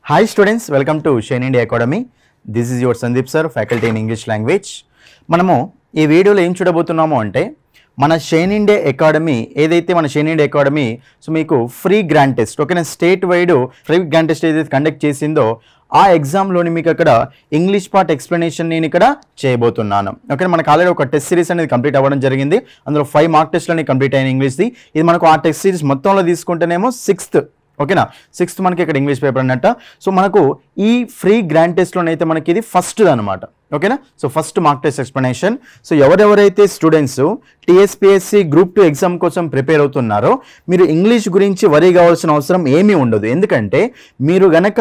Hi students, welcome to Shane India Academy. This is your Sandeep sir, faculty in English language. మనము ఈ వీడియోలో ఏం చూడబోతున్నాము అంటే మన షైన్ ఇండియా అకాడమీ ఏదైతే మన షైన్ ఇండియా అకాడమీ సో మీకు ఫ్రీ గ్రాండ్ టెస్ట్ ఓకేనా state wide free grand test ఏదైతే కండక్ట్ చేసిందో ఆ ఎగ్జామ్లోని మీకు అక్కడ ఇంగ్లీష్ పార్ట్ ఎక్స్ప్లెనేషన్ నేను ఇక్కడ చేయబోతున్నాను ఓకే మనకు ఆల్రెడీ ఒక టెస్ట్ సిరీస్ అనేది కంప్లీట్ అవ్వడం జరిగింది అందులో 5 మార్క్ టెస్ట్లని కంప్లీట్ అయిన ఇంగ్లీష్ది ఇది మనకు ఆ టెస్ట్ సిరీస్ మొత్తంలో తీసుకుంటేనేమో 6th ఓకేనా 6th మనకి ఇక్కడ ఇంగ్లీష్ పేపర్ అన్నట్ట సో మనకు ఈ ఫ్రీ గ్రాండ్ టెస్ట్లోనైతే మనకి ఇది ఫస్ట్ అనమాట ఓకేనా so first mark test explanation so ఎవరెవరైతే స్టూడెంట్స్ టీఎస్పీఎస్సీ గ్రూప్ 2 ఎగ్జామ్ కోసం ప్రిపేర్ అవుతున్నారో మీరు ఇంగ్లీష్ గురించి వరీ కావాల్సిన అవసరం ఏమీ ఉండదు ఎందుకంటే మీరు గనక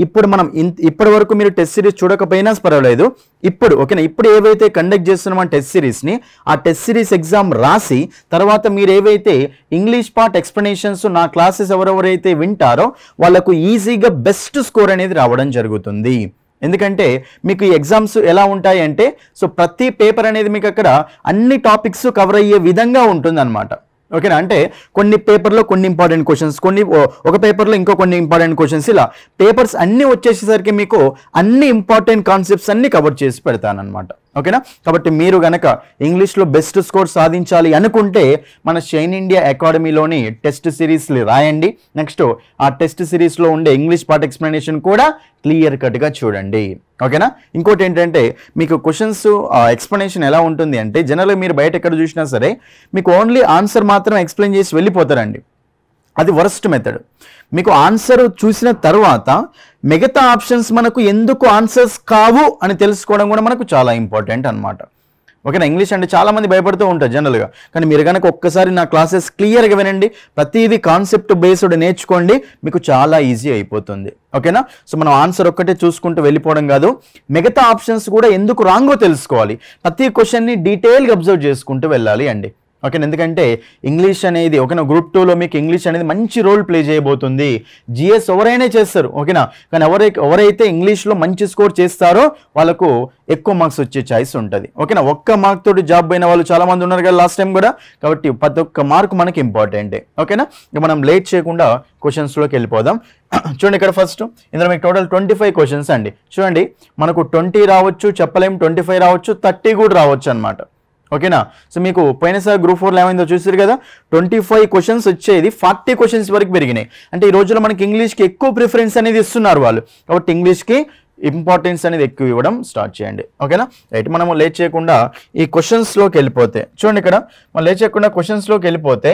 ఇప్పుడు మనం ఇప్పటి వరకు మీరు టెస్ట్ సిరీస్ చూడకపోయినా పర్వాలేదు ఇప్పుడు ఓకేనా ఇప్పుడు ఏవైతే కండక్ట్ చేస్తున్నామో టెస్ట్ సిరీస్ని ఆ టెస్ట్ సిరీస్ ఎగ్జామ్ రాసి తర్వాత మీరు ఏవైతే ఇంగ్లీష్ పార్ట్ ఎక్స్ప్లెనేషన్స్ నా క్లాసెస్ ఎవరెవరైతే వింటారో వాళ్ళకు ఈజీగా బెస్ట్ స్కోర్ అనేది రావడం జరుగుతుంది ఎందుకంటే మీకు ఈ ఎగ్జామ్స్ ఎలా ఉంటాయి అంటే సో ప్రతి పేపర్ అనేది మీకు అక్కడ అన్ని టాపిక్స్ కవర్ అయ్యే విధంగా ఉంటుందన్నమాట ఓకేనా అంటే కొన్ని పేపర్లో కొన్ని ఇంపార్టెంట్ క్వశ్చన్స్ కొన్ని ఒక పేపర్లో ఇంకో కొన్ని ఇంపార్టెంట్ క్వశ్చన్స్ ఇలా పేపర్స్ అన్నీ వచ్చేసేసరికి మీకు అన్ని ఇంపార్టెంట్ కాన్సెప్ట్స్ అన్ని కవర్ చేసి పెడతానన్నమాట ఓకేనా కాబట్టి మీరు గనక ఇంగ్లీష్లో బెస్ట్ స్కోర్ సాధించాలి అనుకుంటే మన షైన్ ఇండియా అకాడమీలోని టెస్ట్ సిరీస్లు రాయండి నెక్స్ట్ ఆ టెస్ట్ సిరీస్లో ఉండే ఇంగ్లీష్ పార్ట్ ఎక్స్ప్లెనేషన్ కూడా క్లియర్ కట్గా చూడండి ఓకేనా ఇంకోటి ఏంటంటే మీకు క్వశ్చన్స్ ఎక్స్ప్లెనేషన్ ఎలా ఉంటుంది అంటే జనరల్గా మీరు బయట ఎక్కడ చూసినా సరే మీకు ఓన్లీ ఆన్సర్ మాత్రం ఎక్స్ప్లెయిన్ చేసి వెళ్ళిపోతారండి అది వరస్ట్ మెథడ్ మీకు ఆన్సర్ చూసిన తర్వాత మిగతా ఆప్షన్స్ మనకు ఎందుకు ఆన్సర్స్ కావు అని తెలుసుకోవడం కూడా మనకు చాలా ఇంపార్టెంట్ అనమాట ఓకేనా ఇంగ్లీష్ అంటే చాలామంది భయపడుతూ ఉంటారు జనరల్గా కానీ మీరు కనుక ఒక్కసారి నా క్లాసెస్ క్లియర్గా వినండి ప్రతిదీ కాన్సెప్ట్ బేస్డ్ నేర్చుకోండి మీకు చాలా ఈజీ అయిపోతుంది ఓకేనా సో మనం ఆన్సర్ ఒక్కటే చూసుకుంటూ వెళ్ళిపోవడం కాదు మిగతా ఆప్షన్స్ కూడా ఎందుకు రాంగో తెలుసుకోవాలి ప్రతి క్వశ్చన్ని డీటెయిల్గా అబ్జర్వ్ చేసుకుంటూ వెళ్ళాలి అండి ఓకేనా ఎందుకంటే ఇంగ్లీష్ అనేది ఓకేనా గ్రూప్ 2లో మీకు ఇంగ్లీష్ అనేది మంచి రోల్ ప్లే చేయబోతుంది జిఎస్ ఎవరైనా చేస్తారు ఓకేనా కానీ ఎవరైతే ఇంగ్లీష్లో మంచి స్కోర్ చేస్తారో వాళ్ళకు ఎక్కువ మార్క్స్ వచ్చే ఛాయిస్ ఉంటుంది ఓకేనా ఒక్క మార్క్ తోటి జాబ్ అయిన వాళ్ళు చాలా మంది ఉన్నారు కదా లాస్ట్ టైం కూడా కాబట్టి ప్రతి ఒక్క మార్క్ మనకి ఇంపార్టెంటే ఓకేనా ఇక మనం లేట్ చేయకుండా క్వశ్చన్స్లోకి వెళ్ళిపోదాం చూడండి ఇక్కడ ఫస్ట్ ఇందులో మీకు టోటల్ 25 క్వశ్చన్స్ అండి చూడండి మనకు 20 రావచ్చు చెప్పలేం 25 రావచ్చు 30 కూడా రావచ్చు అనమాట ఓకేనా సో మీకు పోయినసారి గ్రూప్ 4లో ఏమైందో చూసారు కదా 25 క్వశ్చన్స్ వచ్చేది 40 క్వశ్చన్స్ వరకు పెరిగినాయి అంటే ఈ రోజుల్లో మనకి ఇంగ్లీష్కి ఎక్కువ ప్రిఫరెన్స్ అనేది ఇస్తున్నారు వాళ్ళు కాబట్టి ఇంగ్లీష్కి ఇంపార్టెన్స్ అనేది ఎక్కువ ఇవ్వడం స్టార్ట్ చేయండి ఓకేనా రైట్ మనము లేట్ చేయకుండా ఈ క్వశ్చన్స్లోకి వెళ్ళిపోతే చూడండి ఇక్కడ మనం లేట్ చేయకుండా క్వశ్చన్స్లోకి వెళ్ళిపోతే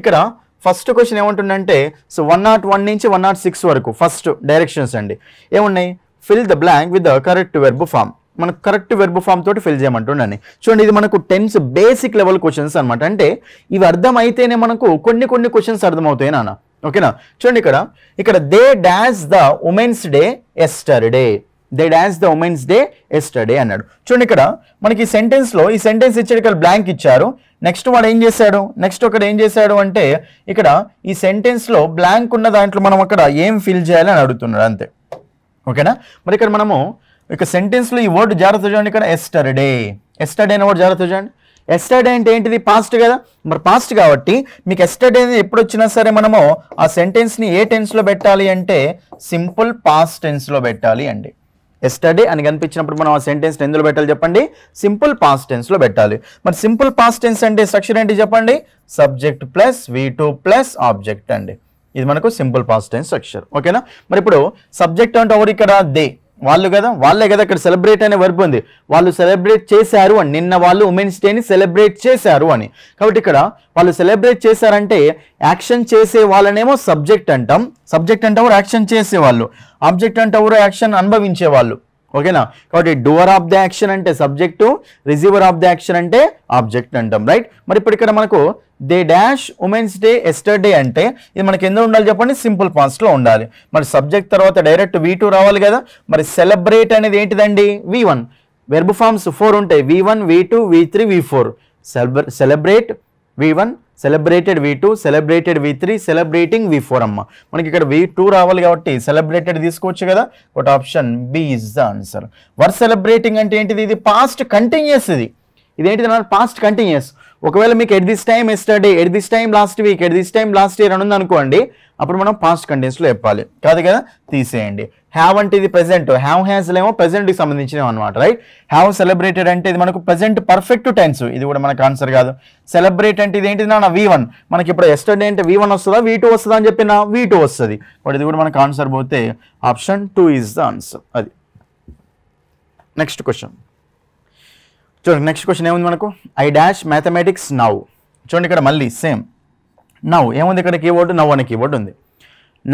ఇక్కడ ఫస్ట్ క్వశ్చన్ ఏముంటుందంటే సో 101 నుంచి 106 వరకు ఫస్ట్ డైరెక్షన్స్ అండి ఏమున్నాయి fill the blank with the correct verb form మనకు కరెక్ట్ వెర్బ్ ఫామ్ తోటి ఫిల్ చేయమంటుండీ చూడండి ఇది మనకు 10th బేసిక్ లెవెల్ క్వశ్చన్స్ అనమాట అంటే ఇవి అర్థమైతేనే మనకు కొన్ని క్వశ్చన్స్ అర్థమవుతాయి నాన్న ఓకేనా చూడండి ఇక్కడ they dash the women's day yesterday they dash the women's day yesterday అన్నాడు చూడండి ఇక్కడ మనకి ఈ సెంటెన్స్ ఇచ్చాడు ఇక్కడ బ్లాంక్ ఇచ్చారు నెక్స్ట్ వాడు ఏం చేశాడు నెక్స్ట్ ఒకటి ఏం చేశాడు అంటే ఇక్కడ ఈ సెంటెన్స్లో బ్లాంక్ ఉన్న దాంట్లో మనం అక్కడ ఏం ఫిల్ చేయాలని అడుగుతున్నాడు అంతే ఓకేనా మరి ఇక్కడ మనము ఇక సెంటెన్స్లో ఈ వర్డ్ జాగ్రత్త చూడండి ఇక్కడ ఎస్టర్డే అనే వర్డ్ జాగ్రత్త చూడండి ఎస్టర్డే అంటే ఏంటిది పాస్ట్ కదా మరి పాస్ట్ కాబట్టి మీకు ఎస్టర్డే ఎప్పుడు వచ్చినా సరే మనము ఆ సెంటెన్స్ని ఏ టెన్స్లో పెట్టాలి అంటే సింపుల్ పాస్ట్ టెన్స్లో పెట్టాలి అండి ఎస్టర్డే అని కనిపించినప్పుడు మనం ఆ సెంటెన్స్ ఎందులో పెట్టాలి చెప్పండి సింపుల్ పాస్ట్ టెన్స్లో పెట్టాలి మరి సింపుల్ పాస్ట్ టెన్స్ అంటే స్ట్రక్చర్ ఏంటి చెప్పండి subject plus V2 plus object అండి ఇది మనకు సింపుల్ పాస్ట్ టెన్స్ స్ట్రక్చర్ ఓకేనా మరి ఇప్పుడు సబ్జెక్ట్ అంటే ఎవరు ఇక్కడ వాళ్ళే కదా ఇక్కడ సెలబ్రేట్ అనే వర్బ్ ఉంది వాళ్ళు సెలబ్రేట్ చేశారు అని నిన్న వాళ్ళు ఉమెన్స్ డేని సెలబ్రేట్ చేశారు అని కాబట్టి ఇక్కడ వాళ్ళు సెలబ్రేట్ చేశారంటే యాక్షన్ చేసే వాళ్ళనేమో సబ్జెక్ట్ అంటాం సబ్జెక్ట్ అంటే ఎవరు యాక్షన్ చేసేవాళ్ళు ఆబ్జెక్ట్ అంటే ఎవరు యాక్షన్ అనుభవించే వాళ్ళు ఓకేనా కాబట్టి డూవర్ ఆఫ్ ద యాక్షన్ అంటే subject receiver of the action అంటే ఆబ్జెక్ట్ అంటాం రైట్ మరి ఇప్పుడు ఇక్కడ మనకు they dash women's day yesterday అంటే ఇది మనకి ఎందులో ఉండాలి చెప్పండి సింపుల్ పాస్ట్లో ఉండాలి మరి సబ్జెక్ట్ తర్వాత డైరెక్ట్ V2 రావాలి కదా మరి సెలబ్రేట్ అనేది ఏంటిదండి V1 వెర్బ్ ఫార్మ్స్ 4 ఉంటాయి V1 V2 V3 V4 celebrate V1 celebrated V2 celebrated V3 celebrating V4 అమ్మ మనకి ఇక్కడ V2 రావాలి కాబట్టి సెలబ్రేటెడ్ తీసుకోవచ్చు కదా but option B is the answer were celebrating అంటే ఏంటిది ఇది పాస్ట్ కంటిన్యూస్ ఇదేంటిది పాస్ట్ కంటిన్యూస్ ఒకవేళ మీకు at this time yesterday, at this time last week, at this time last year అని ఉందనుకోండి, అప్పుడు మనం పాస్ట్ కంటిన్యూస్లో చెప్పాలి. కాదు కదా, తీసేయండి. హ్యావ్ అంటే ఇది ప్రెజెంట్, హ్యావ్ హ్యాస్లు ఏమో ప్రెజెంట్కి సంబంధించినవి అనమాట, రైట్. హ్యావ్ సెలబ్రేటెడ్ అంటే ఇది మనకు ప్రెజెంట్ పర్ఫెక్ట్ టెన్స్, ఇది కూడా మనకు ఆన్సర్ కాదు. సెలబ్రేట్ అంటే ఇది ఏంటిది నా V1, మనకి ఇప్పుడు ఎస్టర్డే అంటే V1 వస్తుందా V2 వస్తుందా అని చెప్పిన V2 వస్తుంది, బట్ ఇది కూడా మనకు ఆన్సర్ పోతే ఆప్షన్ 2 ఈజ్ ద ఆన్సర్. అది నెక్స్ట్ క్వశ్చన్ చూడండి. నెక్స్ట్ క్వశ్చన్ ఏముంది మనకు, ఐ డాష్ మ్యాథమెటిక్స్ నౌ. చూడండి ఇక్కడ మళ్ళీ సేమ్ నవ్ ఏముంది, ఇక్కడ కీవర్డ్ నవ్ అనే కీవర్డ్ ఉంది.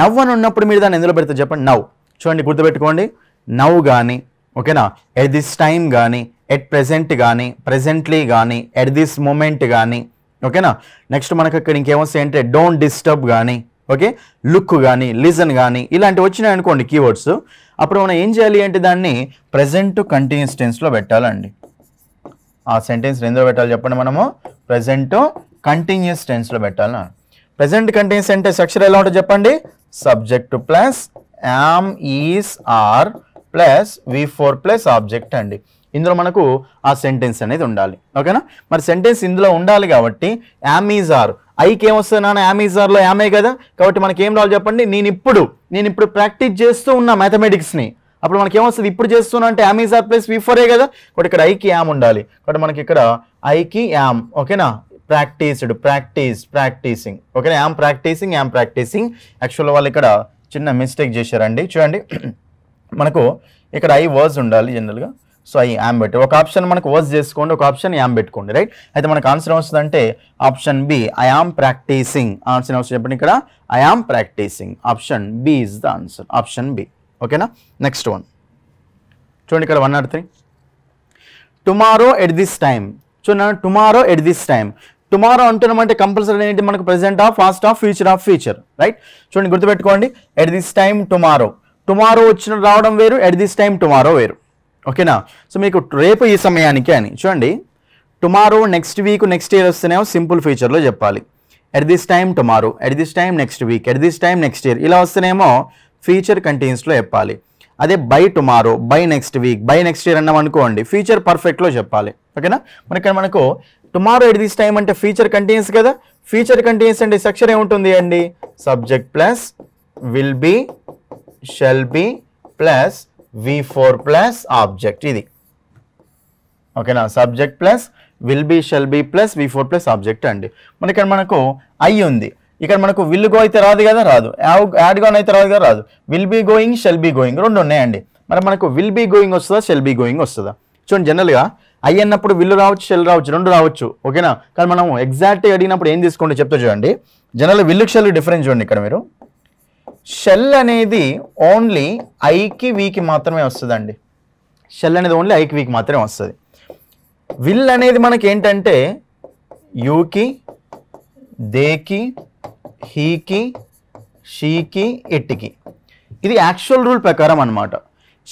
నవ్ అని ఉన్నప్పుడు మీరు దాన్ని ఎందులో పెడతారు చెప్పండి, నవ్. చూడండి గుర్తుపెట్టుకోండి, నవ్ కానీ ఓకేనా, ఎట్ దిస్ టైమ్ కానీ, ఎట్ ప్రెజెంట్ కానీ, ప్రెజెంట్లీ కానీ, ఎట్ దిస్ మూమెంట్ కానీ, ఓకేనా. నెక్స్ట్ మనకు ఇక్కడ ఇంకేమొస్తాయి అంటే డోంట్ డిస్టర్బ్ కానీ, ఓకే, లుక్ కానీ, లిజన్ కానీ, ఇలాంటివి వచ్చినాయి అనుకోండి కీవర్డ్స్, అప్పుడు మనం ఏం చేయాలి అంటే దాన్ని ప్రెజెంట్ కంటిన్యూస్ టెన్స్లో పెట్టాలండి. ఆ సెంటెన్స్ ఎందులో పెట్టాలి చెప్పండి, మనము ప్రెజెంట్ కంటిన్యూస్ టెన్స్లో పెట్టాలి. ప్రెజెంట్ కంటిన్యూస్ అంటే స్ట్రక్చర్ ఎలా ఉంటుంది చెప్పండి, subject plus am is are plus V4 plus object అండి. ఇందులో మనకు ఆ సెంటెన్స్ అనేది ఉండాలి, ఓకేనా. మరి సెంటెన్స్ ఇందులో ఉండాలి కాబట్టి యామ్ ఈజ్ ఆర్, ఐకి ఏమొస్తుంది నాన్న, యామ్ ఈజ్ ఆర్లో యామే కదా, కాబట్టి మనకి ఏం రావాలి చెప్పండి, నేను ఇప్పుడు ప్రాక్టీస్ చేస్తూ ఉన్నా మ్యాథమెటిక్స్ని, అప్పుడు మనకి ఏమొస్తుంది, ఇప్పుడు చేస్తున్నా అంటే yam is are plus V4 కదా, కాబట్టి ఇక్కడ ఐకి యామ్ ఉండాలి, కాబట్టి మనకి ఇక్కడ ఐకి యామ్, ఓకేనా. ప్రాక్టీసింగ్ ఓకేనా, యామ్ ప్రాక్టీసింగ్ యాక్చువల్గా వాళ్ళు ఇక్కడ చిన్న మిస్టేక్ చేశారండి. చూడండి మనకు ఇక్కడ ఐ వర్డ్స్ ఉండాలి జనరల్గా, సో ఐ యామ్ పెట్టి ఒక ఆప్షన్ మనకు వర్డ్స్ చేసుకోండి, ఒక ఆప్షన్ యామ్ పెట్టుకోండి, రైట్. అయితే మనకు ఆన్సర్ వస్తుందంటే option B, I am practising. Answer వస్తుంది చెప్పండి ఇక్కడ, I am practising. Option B is the answer, option B, ఓకేనా. నెక్స్ట్ వన్ చూడండి ఇక్కడ 103, టుమారో ఎట్ దిస్ టైమ్. చూడండి tomorrow at this time, tomorrow అంటున్నామంటే కంపల్సరీ ఏంటి మనకు present of, past of, future, right. చూడండి గుర్తుపెట్టుకోండి, ఎట్ దిస్ టైమ్ టుమారో వచ్చిన రావడం వేరు, ఎట్ దిస్ టైమ్ టుమారో వేరు, ఓకేనా. సో మీకు రేపు ఈ సమయానికి అని చూడండి, tomorrow next week next year వస్తేనేమో సింపుల్ ఫ్యూచర్లో చెప్పాలి, at this time tomorrow, at this time next week, at this time next year ఇలా వస్తేనేమో ఫ్యూచర్ కంటిన్యూస్లో చెప్పాలి. అదే by tomorrow, by next week, by next year అన్నాం అనుకోండి ఫ్యూచర్ పర్ఫెక్ట్లో చెప్పాలి, ఓకేనా. మనకు టుమారో ఎట్ దిస్ టైమ్ అంటే ఫ్యూచర్ కంటిన్యూస్ కదా, ఫ్యూచర్ కంటిన్యూస్ అంటే స్ట్రక్చర్ ఏముంటుంది అండి, subject plus will be, shall be plus V4 plus object, ఇది ఓకేనా. Subject plus will be, shall be plus V4 plus object అండి. ఇక్కడ మనకు ఐ ఉంది, ఇక్కడ మనకు విల్ గో అయితే రాదు కదా, రాదు. యాడ్ గోన్ అయితే రాదు కదా, రాదు. Will be going, shall be going రెండు ఉన్నాయండి. మరి మనకు విల్ బి గోయింగ్ వస్తుందా, షెల్ బి గోయింగ్ వస్తుందా? చూడండి జనరల్గా ఐ అన్నప్పుడు విల్ రావచ్చు, షెల్ రావచ్చు, రెండు రావచ్చు, ఓకేనా. కానీ మనం ఎగ్జాక్ట్గా అడిగినప్పుడు ఏం తీసుకోండి చెప్తా చూడండి. జనరల్ విల్కి షెల్ డిఫరెన్స్ చూడండి. ఇక్కడ మీరు షెల్ అనేది ఓన్లీ ఐకి వీకి మాత్రమే వస్తుందండి. షెల్ అనేది ఓన్లీ ఐకి వీకి మాత్రమే వస్తుంది. విల్ అనేది మనకి ఏంటంటే యూకి, దేకి, హీకి, షీకి, ఇట్కి. ఇది యాక్చువల్ రూల్ ప్రకారం అనమాట.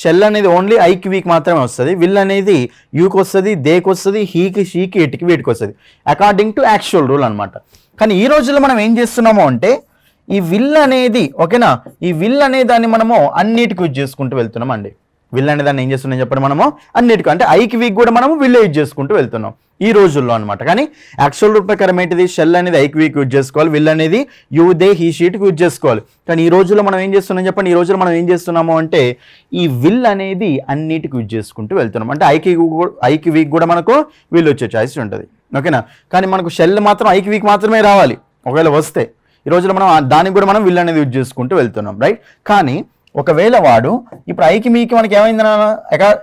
షెల్ అనేది ఓన్లీ ఐకి వీక్ మాత్రమే వస్తుంది. విల్ అనేది యూకి వస్తుంది, దేకి వస్తుంది, హీకి, షీకి, ఇట్కి, వీటికి వస్తుంది అకార్డింగ్ టు యాక్చువల్ రూల్ అనమాట. కానీ ఈ రోజుల్లో మనం ఏం చేస్తున్నామో అంటే ఈ విల్ అనేది ఓకేనా, ఈ విల్ అనే దాన్ని మనము అన్నిటికీ యూజ్ చేసుకుంటూ వెళ్తున్నాం అండి. విల్ అనే దాన్ని ఏం చేస్తున్నాం చెప్పండి, మనము అన్నిటికీ అంటే ఐకి వీక్ కూడా మనము విల్ యూజ్ చేసుకుంటూ వెళ్తున్నాం ఈ రోజుల్లో అనమాట. కానీ యాక్చువల్ రూల్ ప్రకారం ఏంటిది, షెల్ అనేది ఐకి వీక్ యూజ్ చేసుకోవాలి, విల్ అనేది యూ, దే, హీ, షీట్కి యూజ్ చేసుకోవాలి. కానీ ఈ రోజుల్లో మనం ఏం చేస్తున్నాం చెప్పండి, ఈ రోజుల్లో మనం ఏం చేస్తున్నాము అంటే ఈ విల్ అనేది అన్నిటికీ యూజ్ చేసుకుంటూ వెళ్తున్నాం. అంటే ఐకి వీక్ కూడా మనకు విల్ వచ్చే ఛాయిస్ ఉంటుంది ఓకేనా. కానీ మనకు షెల్ మాత్రం ఐకి వీక్ మాత్రమే రావాలి. ఒకవేళ వస్తే ఈ రోజుల్లో మనం దానికి కూడా మనం విల్ అనేది యూజ్ చేసుకుంటూ వెళ్తున్నాం రైట్. కానీ ఒకవేళ వాడు ఇప్పుడు ఐకి మీకి మనకి ఏమైంది,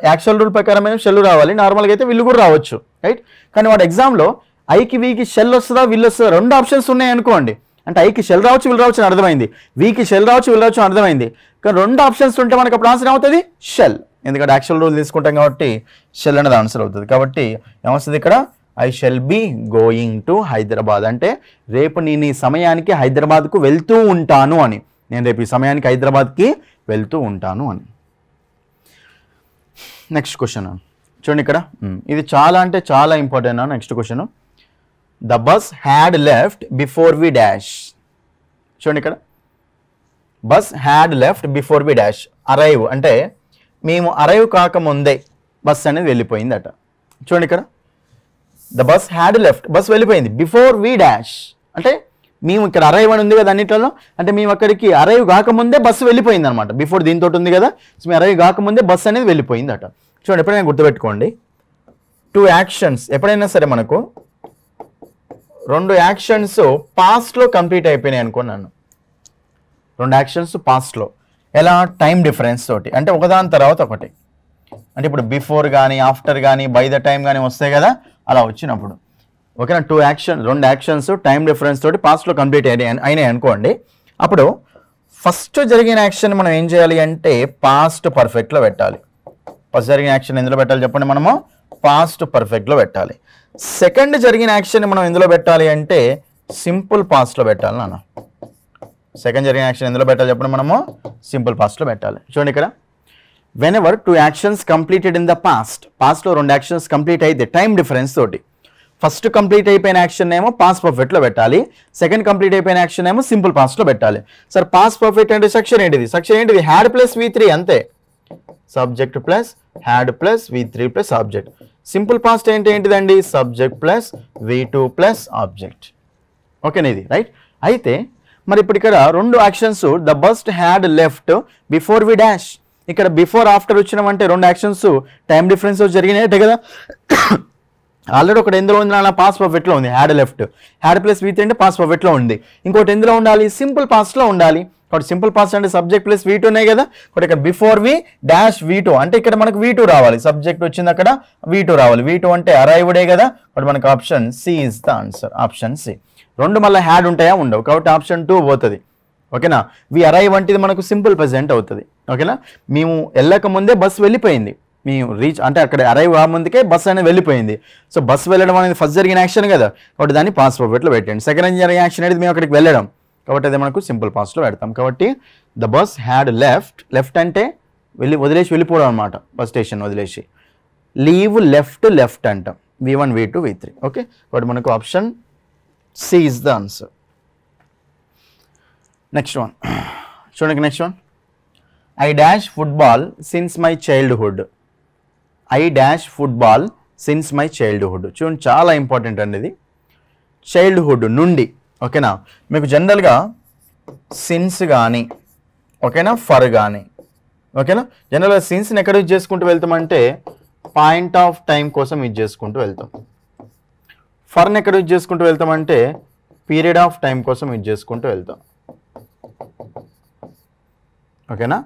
యాక్చువల్ రూల్ ప్రకారమైన షెల్ రావాలి, నార్మల్గా అయితే విల్ కూడా రావచ్చు రైట్. కానీ వాడు ఎగ్జామ్లో ఐకి వీకి షెల్ వస్తుందా విల్ వస్తుందా రెండు ఆప్షన్స్ ఉన్నాయి అనుకోండి. అంటే ఐకి షెల్ రావచ్చు విల్ రావచ్చు అని అర్థమైంది, వీకి షెల్ రావచ్చు విల్ రావచ్చు అని అర్థమైంది. కానీ రెండు ఆప్షన్స్ ఉంటే మనకు అప్పుడు ఆన్సర్ ఏమవుతుంది షెల్, ఎందుకంటే యాక్చువల్ రూల్ తీసుకుంటాం కాబట్టి షెల్ అనేది ఆన్సర్ అవుతుంది. కాబట్టి ఏమొస్తుంది ఇక్కడ, I shall be going to Hyderabad అంటే రేపు నేను ఈ సమయానికి హైదరాబాద్కు వెళ్తూ ఉంటాను అని, నేను రేపు ఈ సమయానికి హైదరాబాద్కి వెళ్తూ ఉంటాను అని. నెక్స్ట్ క్వశ్చన్ చూడండి ఇక్కడ, ఇది చాలా అంటే చాలా important. Next question, the bus had left before we dash. చూడండి ఇక్కడ, bus had left before we dash. Arrive అంటే మేము అరైవ్ కాకముందే బస్ అనేది వెళ్ళిపోయిందట. చూడండి ఇక్కడ the bus had left, bus వెళ్ళిపోయింది. బిఫోర్ వి డాష్ అంటే మేము ఇక్కడ అరైవ్ అని ఉంది కదా అన్నిట్లలో, అంటే మేము అక్కడికి అరైవ్ కాకముందే బస్సు వెళ్ళిపోయింది అనమాట. బిఫోర్ దీంతో ఉంది కదా, సో మేము అరైవ్ కాకముందే బస్ అనేది వెళ్ళిపోయింది అట. చూడండి, ఎప్పుడైనా గుర్తుపెట్టుకోండి, 2 యాక్షన్స్ ఎప్పుడైనా సరే మనకు 2 యాక్షన్స్ పాస్ట్లో కంప్లీట్ అయిపోయినాయి అనుకున్నాను. 2 యాక్షన్స్ పాస్ట్లో ఎలా, టైం డిఫరెన్స్ తోటి, అంటే ఒకదాని తర్వాత ఒకటి. అంటే ఇప్పుడు బిఫోర్ కానీ ఆఫ్టర్ కానీ బై ద టైం కానీ వస్తాయి కదా, అలా వచ్చినప్పుడు ఓకేనా. 2 యాక్షన్స్ టైం డిఫరెన్స్ తోటి పాస్ట్లో కంప్లీట్ అయినాయి అనుకోండి. అప్పుడు ఫస్ట్ జరిగిన యాక్షన్ మనం ఏం చేయాలి అంటే పాస్ట్ పర్ఫెక్ట్లో పెట్టాలి. ఫస్ట్ జరిగిన యాక్షన్ ఎందులో పెట్టాలి చెప్పండి, మనము పాస్ట్ పర్ఫెక్ట్లో పెట్టాలి. సెకండ్ జరిగిన యాక్షన్ మనం ఎందులో పెట్టాలి అంటే సింపుల్ పాస్ట్లో పెట్టాలి నాన్న. సెకండ్ జరిగిన యాక్షన్ ఎందులో పెట్టాలి చెప్పండి, మనము సింపుల్ పాస్ట్లో పెట్టాలి. చూడండి ఇక్కడ, whenever 2 actions completed in the past, పాస్ట్లో 2 యాక్షన్స్ కంప్లీట్ అయితే టైం డిఫరెన్స్ తోటి, ఫస్ట్ కంప్లీట్ అయిపోయిన యాక్షన్ ఏమో పాస్ట్ పర్ఫెక్ట్లో పెట్టాలి, సెకండ్ కంప్లీట్ అయిపోయిన యాక్షన్ ఏమో సింపుల్ పాస్ట్లో పెట్టాలి. సార్ పాస్ట్ పర్ఫెక్ట్ అంటే సెక్షన్ ఏంటిది, సెక్షన్ ఏంటిది, హ్యాడ్ ప్లస్ V3 అంతే, subject plus had plus V3 plus object. Simple past ఏంటిదండి, subject plus V2 plus object. ఓకేనా ఇది రైట్. అయితే మరి ఇప్పుడు ఇక్కడ 2 actions, the bus had left before we dash, ఇక్కడ బిఫోర్ ఆఫ్టర్ వచ్చినామంటే 2 యాక్షన్స్ టైం డిఫరెన్స్ జరిగినాయి కదా. ఆల్రెడీ ఒకటి ఎందులో ఉంది నా పాస్ట్ పర్ఫెక్ట్లో ఉంది, had left, had plus V3 అంటే పాస్ట్ పర్ఫెక్ట్లో ఉంది. ఇంకోటి ఎందులో ఉండాలి, సింపుల్ పాస్ట్లో ఉండాలి. కాబట్టి సింపుల్ పాస్ట్ అంటే సబ్జెక్ట్ ప్లస్ V2 ఉన్నాయి కదా, కాబట్టి ఇక్కడ బిఫోర్ వి డాష్ V2 అంటే ఇక్కడ మనకు V2 రావాలి, సబ్జెక్ట్ వచ్చింది అక్కడ V2 రావాలి. V2 అంటే అరైవ్డే కదా, కాబట్టి మనకు option C is the answer, option C. 2 మళ్ళీ హ్యాడ్ ఉంటాయా, ఉండవు, కాబట్టి ఆప్షన్ 2 పోతుంది. ఓకేనా. వి అరైవ్ వంటిది మనకు సింపుల్ ప్రెజెంట్ అవుతుంది. ఓకేనా, మేము వెళ్ళక ముందే బస్సు వెళ్ళిపోయింది, మేము రీచ్ అంటే అక్కడ అరైవ్ ముందుకే బస్ అనేది వెళ్ళిపోయింది. సో బస్ వెళ్ళడం అనేది ఫస్ట్ జరిగిన యాక్షన్ కదా, కాబట్టి దాన్ని పాస్ట్ పర్ఫెక్ట్లో పెట్టండి. సెకండ్ జరిగిన యాక్షన్ అనేది మేము అక్కడికి వెళ్ళడం, కాబట్టి అది మనకు సింపుల్ పాస్ట్లో పెడతాం. కాబట్టి the bus had left, left అంటే వదిలేసి వెళ్ళిపోవడం అనమాట, బస్ స్టేషన్ వదిలేసి. లీవ్ లెఫ్ట్ అంటాం, V1 V2 V3. ఓకే, కాబట్టి మనకు option C is the answer. Next one చూడండి, next one, I dash football since my childhood. I dash football since my childhood. చూడండి, చాలా ఇంపార్టెంట్ అండి ఇది, చైల్డ్హుడ్ నుండి. ఓకేనా, మీకు జనరల్గా సిన్స్ కానీ ఓకేనా, ఫర్ కానీ ఓకేనా, జనరల్గా సిన్స్ని ఎక్కడ యూజ్ చేసుకుంటూ వెళ్తామంటే పాయింట్ ఆఫ్ టైం కోసం యూజ్ చేసుకుంటూ వెళ్తాం. ఫర్ని ఎక్కడ యూజ్ చేసుకుంటూ వెళ్తామంటే పీరియడ్ ఆఫ్ టైం కోసం యూజ్ చేసుకుంటూ వెళ్తాం. ఓకేనా,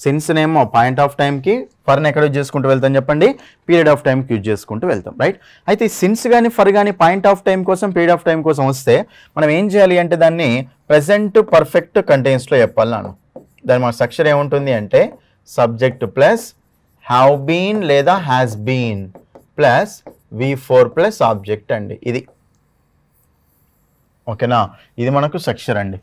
సిన్స్నేమో పాయింట్ ఆఫ్ టైంకి, ఫర్ని ఎక్కడ యూజ్ చేసుకుంటూ వెళ్తాం చెప్పండి, పీరియడ్ ఆఫ్ టైంకి యూజ్ చేసుకుంటూ వెళ్తాం. రైట్. అయితే సిన్స్ కానీ ఫర్ కానీ పాయింట్ ఆఫ్ టైం కోసం పీరియడ్ ఆఫ్ టైం కోసం వస్తే మనం ఏం చేయాలి అంటే దాన్ని ప్రెజెంట్ పర్ఫెక్ట్ కంటెన్స్లో చెప్పాలి నాను. దాని మన స్ట్రక్చర్ ఏముంటుంది అంటే సబ్జెక్ట్ ప్లస్ హ్యావ్ బీన్ లేదా has been plus V4 plus object అండి, ఇది ఓకేనా. ఇది మనకు స్ట్రక్చర్ అండి.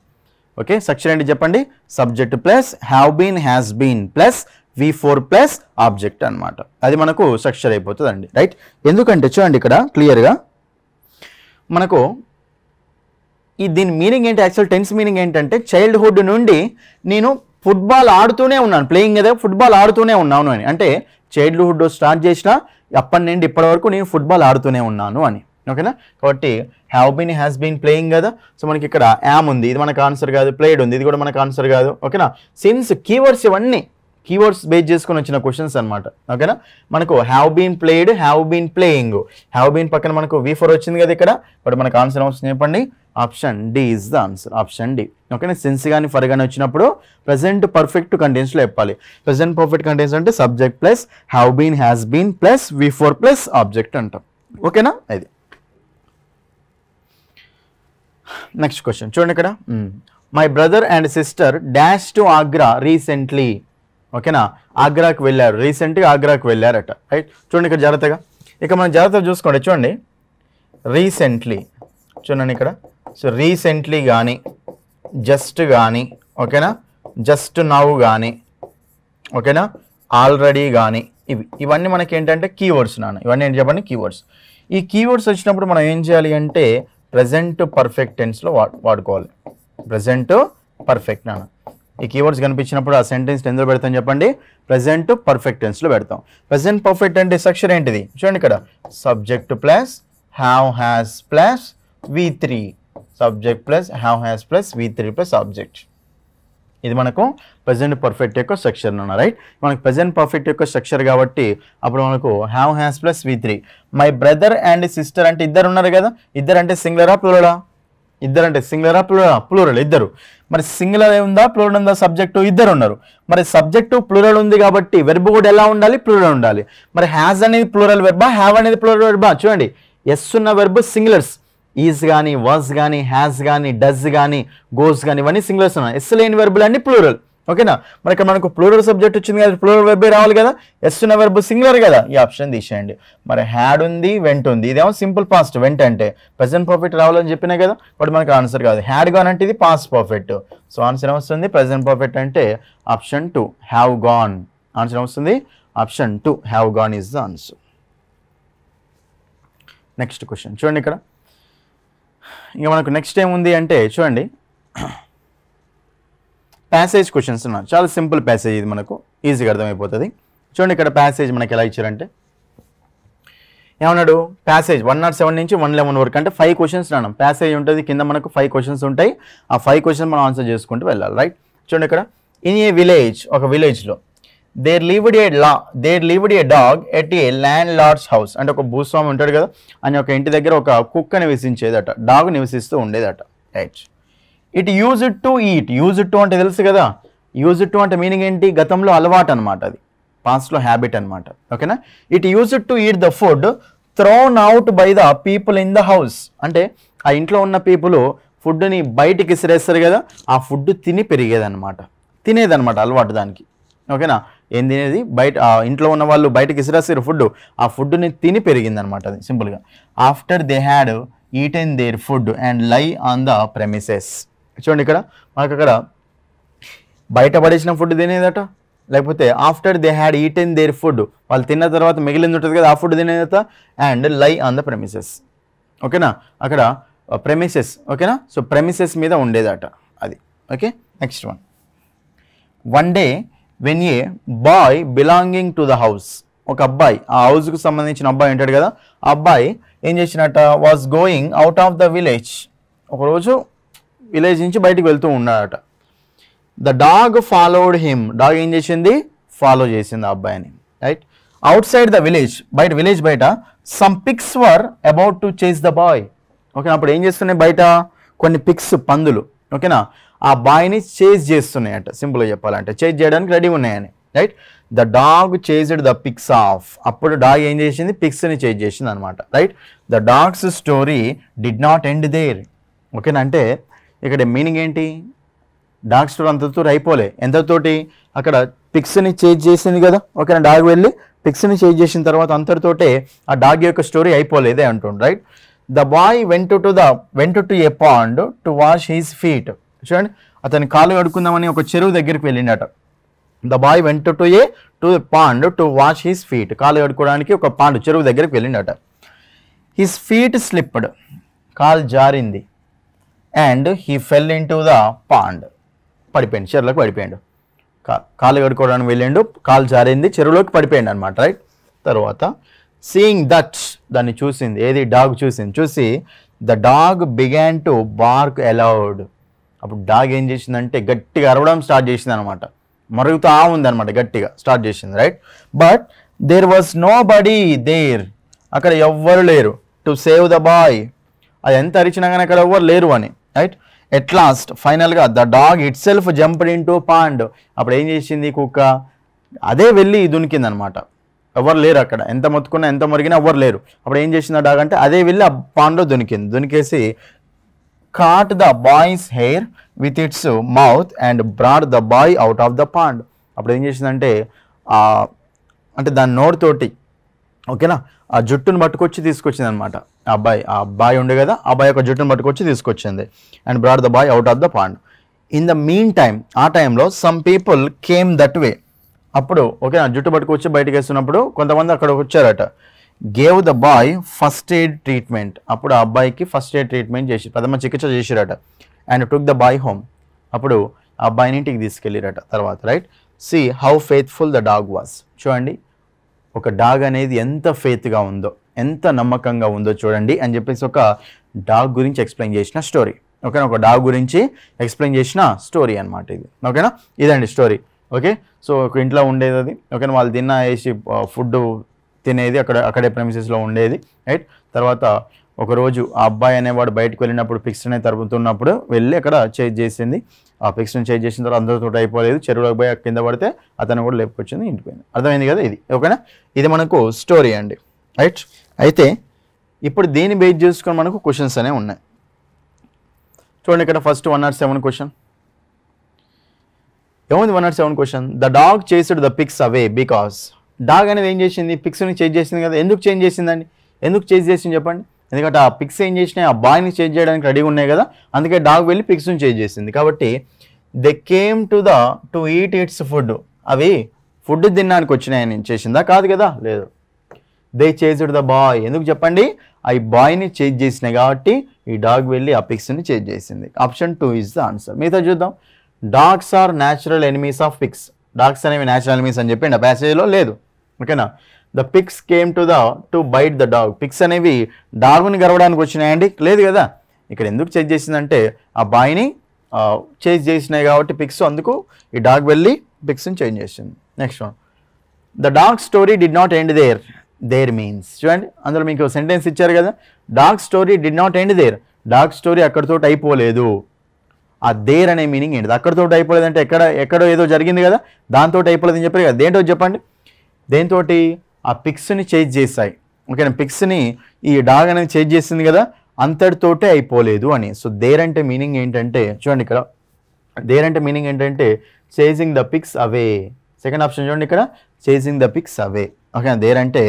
ఓకే, స్ట్రక్చర్ ఏంటి చెప్పండి, subject plus have been has been plus V4 plus object అనమాట. అది మనకు స్ట్రక్చర్ అయిపోతుంది అండి. రైట్. ఎందుకంటే చూడండి ఇక్కడ క్లియర్గా మనకు దీని మీనింగ్ ఏంటి, యాక్చువల్ టెన్స్ మీనింగ్ ఏంటంటే చైల్డ్హుడ్ నుండి నేను ఫుట్బాల్ ఆడుతూనే ఉన్నాను, ప్లేయింగ్ కదా, ఫుట్బాల్ ఆడుతూనే ఉన్నాను అని. అంటే చైల్డ్హుడ్ స్టార్ట్ చేసిన అప్పటి నుండి ఇప్పటి వరకు నేను ఫుట్బాల్ ఆడుతూనే ఉన్నాను అని. ఓకేనా, కాబట్టి have been has been playing కదా, సో మనకి ఇక్కడ యామ్ ఉంది, ఇది మనకు ఆన్సర్ కాదు, ప్లేడ్ ఉంది, ఇది కూడా మనకు ఆన్సర్ కాదు. ఓకేనా, సిన్స్ కీవర్డ్స్ ఇవన్నీ కీవర్డ్స్ బేస్ చేసుకొని వచ్చిన క్వశ్చన్స్ అనమాట. ఓకేనా, మనకు have been played, have been playing, have been పక్కన మనకు V4 వచ్చింది కదా ఇక్కడ, బట్ మనకు ఆన్సర్ వస్తుంది చెప్పండి, option D is the answer, option D. ఓకేనా, సిన్స్ కానీ ఫర్ కానీ వచ్చినప్పుడు ప్రెజెంట్ పర్ఫెక్ట్ కంటెన్స్లో చెప్పాలి. ప్రెజెంట్ పర్ఫెక్ట్ కంటెన్స్ అంటే subject plus have been has been plus V4 plus object అంటాం. ఓకేనా, ఇది నెక్స్ట్ క్వశ్చన్ చూడండి ఇక్కడ, my brother and sister dash to Agra recently. ఓకేనా, ఆగ్రాకి వెళ్ళారు, రీసెంట్గా ఆగ్రాకి వెళ్ళారట. రైట్. చూడండి ఇక్కడ జాగ్రత్తగా, ఇక మనం జాగ్రత్తగా చూసుకోండి. చూడండి రీసెంట్లీ, చూడండి ఇక్కడ, సో రీసెంట్లీ కానీ జస్ట్ కానీ ఓకేనా, జస్ట్ నౌ కానీ ఓకేనా, ఆల్రెడీ కానీ ఇవన్నీ మనకి ఏంటంటే కీవర్డ్స్ నాన్న. ఇవన్నీ ఏంటి చెప్పండి, కీవర్డ్స్. ఈ కీవర్డ్స్ వచ్చినప్పుడు మనం ఏం చేయాలి అంటే ప్రెజెంట్ పర్ఫెక్ట్ టెన్స్లో వాడుకోవాలి. ప్రెజెంట్ పర్ఫెక్ట్ నాన్న. ఈ కీవర్డ్స్ కనిపించినప్పుడు ఆ సెంటెన్స్ ఎందులో పెడతాం చెప్పండి, ప్రెజెంట్ పర్ఫెక్ట్ టెన్స్లో పెడతాం. ప్రెజెంట్ పర్ఫెక్ట్ అంటే స్ట్రక్చర్ ఏంటిది చూడండి ఇక్కడ, subject plus have has plus V3 subject plus have has plus V3 plus object. ఇది మనకు ప్రెజెంట్ పర్ఫెక్ట్ యొక్క స్ట్రక్చర్ అన్న రైట్. మనకు ప్రెజెంట్ పర్ఫెక్ట్ యొక్క స్ట్రక్చర్ కాబట్టి అప్పుడు మనకు have has plus V3. My brother and sister అంటే ఇద్దరు ఉన్నారు కదా, ఇద్దరు అంటే సింగులరా ప్లూరలా? ఇద్దరు అంటే సింగులరా ప్లూరలా? ప్లూరల్ ఇద్దరు. మరి సింగులర్ ఉందా ప్లూరల్ ఉందా? సబ్జెక్టు ఇద్దరు ఉన్నారు. మరి సబ్జెక్టు ప్లూరల్ ఉంది కాబట్టి వెర్బ్ కూడా ఎలా ఉండాలి? ప్లూరల్ ఉండాలి. మరి హ్యాజ్ అనేది ప్లూరల్ వెర్బా, హ్యావ్ అనేది ప్లూరల్ వెర్బా? చూడండి, ఎస్ ఉన్న వెర్బ్ సింగులర్స్, ఈజ్ కానీ వాజ్ కానీ హ్యాస్ కానీ డస్ కానీ గోస్ కానీ ఇవన్నీ సింగులర్స్ ఉన్నాయి. ఎస్ లేని వెర్బులు అన్ని ప్లూరల్. ఓకేనా? మరి ఇక్కడ మనకు ప్లూరల్ సబ్జెక్ట్ వచ్చింది కదా, ప్లూరల్ వెర్బే రావాలి కదా, ఎస్ ఉన్న వెర్బ్ సింగులర్ కదా, ఈ ఆప్షన్ తీసేయండి. మరి హ్యాడ్ ఉంది వెంట్ ఉంది, ఇదేమో సింపుల్ పాస్ట్, వెంట్ అంటే ప్రెజెంట్ పర్ఫెక్ట్ రావాలని చెప్పినా కదా, బట్ మనకు ఆన్సర్ కాదు. హ్యాడ్ గాన్ అంటే ఇది పాస్ట్ పర్ఫెక్ట్. సో ఆన్సర్ ఏమొస్తుంది? ప్రెజెంట్ పర్ఫెక్ట్ అంటే ఆప్షన్ 2 హ్యావ్ గాన్. ఆన్సర్ ఏమొస్తుంది? Option 2 have gone is the answer. Next question చూడండి, ఇక్కడ ఇంకా మనకు నెక్స్ట్ ఏముంది అంటే చూడండి, ప్యాసేజ్ క్వశ్చన్స్ ఉన్నారు. చాలా సింపుల్ ప్యాసేజ్, ఇది మనకు ఈజీగా అర్థమైపోతుంది. చూడండి, ఇక్కడ ప్యాసేజ్ మనకి ఎలా ఇచ్చారంటే ఏమన్నాడు, ప్యాసేజ్ 107 నుంచి 111 వరకు అంటే 5 క్వశ్చన్స్ రావడం. ప్యాసేజ్ ఉంటుంది, కింద మనకు 5 క్వశ్చన్స్ ఉంటాయి. ఆ 5 క్వశ్చన్స్ మనం ఆన్సర్ చేసుకుంటూ వెళ్ళాలి రైట్. చూడండి, ఇక్కడ ఇన్ ఏ విలేజ్, ఒక విలేజ్లో there lived a dog at a landlord's house అంటే ఒక భూస్వామి ఉంటాడు కదా, అని ఒక ఇంటి దగ్గర ఒక కుక్క నివసించేదట, డాగ్ నివసిస్తూ ఉండేదట right. It use it to eat. Use it to అంటే తెలుసు కదా, యూజ్ ఇట్ టు అంటే మీనింగ్ ఏంటి? గతంలో అలవాటు అనమాట, అది పాస్ట్లో హ్యాబిట్ అనమాట. ఓకేనా? It use it to eat the food thrown out by the people in the house అంటే ఆ ఇంట్లో ఉన్న పీపుల్ ఫుడ్ని బయటికి విసిరేస్తారు కదా, ఆ ఫుడ్ తిని పెరిగేదన్నమాట, తినేదన్నమాట అలవాటు దానికి. ఓకేనా? ఏం తినేది? బయట ఇంట్లో ఉన్న వాళ్ళు బయటకి విసిరేస్తారు ఫుడ్, ఆ ఫుడ్ని తిని పెరిగిందనమాట అది సింపుల్గా. After they had eaten their food and lie on the premises. చూడండి, ఇక్కడ మనకు అక్కడ బయట పడేసిన ఫుడ్ తినేదట, లేకపోతే after they had eaten their food, వాళ్ళు తిన్న తర్వాత మిగిలింది ఉంటుంది కదా, ఆ ఫుడ్ తినేదట, and lie on the premises. ఓకేనా? అక్కడ ప్రెమిసెస్. ఓకేనా? సో ప్రెమిసెస్ మీద ఉండేదట అది. Okay, next one day when a boy belonging to the house, ఒక అబ్బాయి ఆ హౌస్కు సంబంధించిన అబ్బాయి ఉంటాడు కదా, ఆ అబ్బాయి ఏం చేసినట్ట, was going out of the village, ఒకరోజు విలేజ్ నుంచి బయటికి వెళ్తూ ఉన్నాడట. The dog followed him, dog ఏం చేసింది? ఫాలో చేసింది ఆ అబ్బాయిని right. Outside the village, బయట విలేజ్ బయట some pigs were about to chase the boy. ఓకేనా? అప్పుడు ఏం చేస్తున్నాయి బయట? కొన్ని పిక్స్, పందులు. ఓకేనా? ఆ బాయ్ని చేజ్ చేస్తున్నాయట, సింపుల్గా చెప్పాలంటే చేజ్ చేయడానికి రెడీ ఉన్నాయని right. The dog chased the pigs off, అప్పుడు డాగ్ ఏం చేసింది? పిక్స్ని చేజ్ చేసింది అనమాట right. The dog's story did not end there. ఓకేనా? అంటే ఇక్కడ మీనింగ్ ఏంటి? డాగ్ స్టోరీ అంతతో అయిపోలే, ఎంతతోటి? అక్కడ పిక్స్ని చేజ్ చేసింది కదా. ఓకేనా? డాగ్ వెళ్ళి పిక్స్ని చేజ్ చేసిన తర్వాత అంతటితోటే ఆ డాగ్ యొక్క స్టోరీ అయిపోలేదే అంటుండు right. The boy went to a pond to wash his feet. చూడండి, అతని కాలు కడుక్కుందామని ఒక చెరువు దగ్గరికి వెళ్ళిండట. The boy went to a pond to wash his feet, కాలు కడుక్కోవడానికి ఒక పాండ్, చెరువు దగ్గరికి వెళ్ళిండట. హిస్ ఫీట్ స్లిప్డ్, కాలు జారింది. And he fell into the pond, పడిపోయింది, చెరువులోకి పడిపోయాడు. కాలు కడుక్కోవడానికి వెళ్ళిండు, కాలు జారింది, చెరువులోకి పడిపోయాడు అనమాట రైట్. తర్వాత సీయింగ్ దట్, దాన్ని చూసింది, ఏది? డాగ్ చూసింది. చూసి the dog began to BARC allowed, అప్పుడు డాగ్ ఏం చేసిందంటే గట్టిగా అరవడం స్టార్ట్ చేసింది అనమాట, మరుగుతా ఉందన్నమాట, గట్టిగా స్టార్ట్ చేసింది right. But there was nobody there, అక్కడ ఎవ్వరు లేరు. టు సేవ్ ద బాయ్, అది ఎంత అరిచినా కానీ అక్కడ ఎవ్వరు లేరు అని రైట్. ఎట్ లాస్ట్, ఫైనల్గా the dog itself jumped into pond, అప్పుడు ఏం చేసింది కుక్క? అదే వెళ్ళి దునికింది అనమాట, ఎవరు లేరు అక్కడ, ఎంత మొత్తుకున్నా ఎంత మురిగినా ఎవ్వరు లేరు. అప్పుడు ఏం చేసింది ఆ డాగ్ అంటే అదే వెళ్ళి ఆ పాండ్లో దునికింది. దునికేసి caught the boy's hair with its mouth and brought the boy out of the pond. అప్పుడు ఏం చేసిందంటే అంటే దాని నోటితోటి, ఓకేనా, ఆ జుట్టును పట్టుకొచ్చి తీసుకొచ్చింది అనమాట. ఆ అబ్బాయి ఉండే కదా, ఆ అబ్బాయి యొక్క జుట్టును పట్టుకొచ్చి తీసుకొచ్చింది. And brought the boy out of the pond. In the mean time, ఆ టైంలో some people came that way, అప్పుడు ఓకేనా జుట్టు పట్టుకొచ్చి బయటకు వేస్తున్నప్పుడు కొంతమంది అక్కడ వచ్చారట. Gave the boy first aid treatment, అప్పుడు ఆ అబ్బాయికి ఫస్ట్ ఎయిడ్ ట్రీట్మెంట్ చేసి ప్రథమ చికిత్స చేసిరట. And took the boy home, అప్పుడు ఆ అబ్బాయిని ఇంటికి తీసుకెళ్ళిరట తర్వాత right. See how faithful the dog was. చూడండి ఒక డాగ్ అనేది ఎంత ఫెయిత్గా ఉందో. ఎంత నమ్మకంగా ఉందో చూడండి అని చెప్పేసి ఒక డాగ్ గురించి ఎక్స్ప్లెయిన్ చేసిన స్టోరీ. ఓకేనా, ఒక డాగ్ గురించి ఎక్స్ప్లెయిన్ చేసిన స్టోరీ అనమాట ఇది. ఓకేనా, ఇదండి స్టోరీ. ఓకే, సో ఒక ఇంట్లో ఉండేది అది. ఓకేనా, వాళ్ళు వేసి ఫుడ్ తినేది అక్కడే ప్రెమిసెస్లో ఉండేది. రైట్, తర్వాత ఒకరోజు ఆ అబ్బాయి అనేవాడు బయటకు వెళ్ళినప్పుడు పిక్స్ అనేది తరుగుతున్నప్పుడు వెళ్ళి అక్కడ చేజ్ చేసింది. ఆ పిక్స్ని చేజ్ చేసిన తర్వాత అందరితో అయిపోలేదు, చెరువులోకి పోయి కింద పడితే అతను కూడా లేపుకొచ్చింది, ఇంటికి పోయింది. అర్థమైంది కదా ఇది. ఓకేనా, ఇది మనకు స్టోరీ అండి. రైట్, అయితే ఇప్పుడు దీన్ని బేస్ చేసుకొని మనకు క్వశ్చన్స్ అనేవి ఉన్నాయి. చూడండి ఇక్కడ ఫస్ట్ 107 క్వశ్చన్ ఏముంది. 107 question, the dog chased the pigs away because. Dog అనేది ఏం చేసింది, పిక్స్ని చేంజ్ చేసింది కదా. ఎందుకు చేంజ్ చేసిందండి, ఎందుకు చేంజ్ చేసింది చెప్పండి. ఎందుకంటే ఆ పిక్స్ ఏం చేసినాయి, ఆ బాయ్ని చేంజ్ చేయడానికి రెడీగా ఉన్నాయి కదా, అందుకే డాగ్ వెళ్ళి పిక్స్ని చేంజ్ చేసింది. కాబట్టి they came to eat it's food. అవి ఫుడ్ తినడానికి వచ్చినాయని చేసిందా, కాదు కదా, లేదు. They chased the boy. ఎందుకు చెప్పండి, ఆ బాయ్ని చేంజ్ చేసినాయి కాబట్టి ఈ డాగ్ వెళ్ళి ఆ పిక్స్ని చేంజ్ చేసింది. Option 2 is the answer. మిగతా చూద్దాం. Dogs are natural enemies of pigs. Dogs అనేవి న్యాచురల్ ఎనిమీస్ అని చెప్పండి, ఆ ప్యాసేజ్లో లేదు. ఓకేనా, the pigs came to bite the dog. Pics అనేవి డాగ్ని గరవడానికి వచ్చినాయండి, లేదు కదా. ఇక్కడ ఎందుకు చేంజ్ చేసిందంటే ఆ బాయ్ని చేంజ్ చేసినాయి కాబట్టి పిక్స్, అందుకు ఈ డాగ్ వెళ్ళి పిక్స్ని చేంజ్ చేసింది. Next one, the dog story did not end there means. చూడండి అందులో మీకు సెంటెన్స్ ఇచ్చారు కదా, dog story did not end there. Dog story అక్కడితో అయిపోలేదు. ఆ దేర్ అనే మీనింగ్ ఏంటిది, అక్కడితో అయిపోలేదంటే ఎక్కడో ఏదో జరిగింది కదా, దాంతో అయిపోలేదు అని చెప్పారు కదా. దేంతో చెప్పండి, దేంతో ఆ పిక్స్ని చేంజ్ చేశాయి. ఓకేనా, పిక్స్ని ఈ డాగ్ అనేది చేంజ్ చేసింది కదా, అంతటితోటే అయిపోలేదు అని. సో దేర్ అంటే మీనింగ్ ఏంటంటే, చూడండి ఇక్కడ దేర్ అంటే మీనింగ్ ఏంటంటే chasing the pigs away. Second option చూడండి ఇక్కడ, చేజింగ్ ద పిక్స్ అవే. ఓకేనా, దేర్ అంటే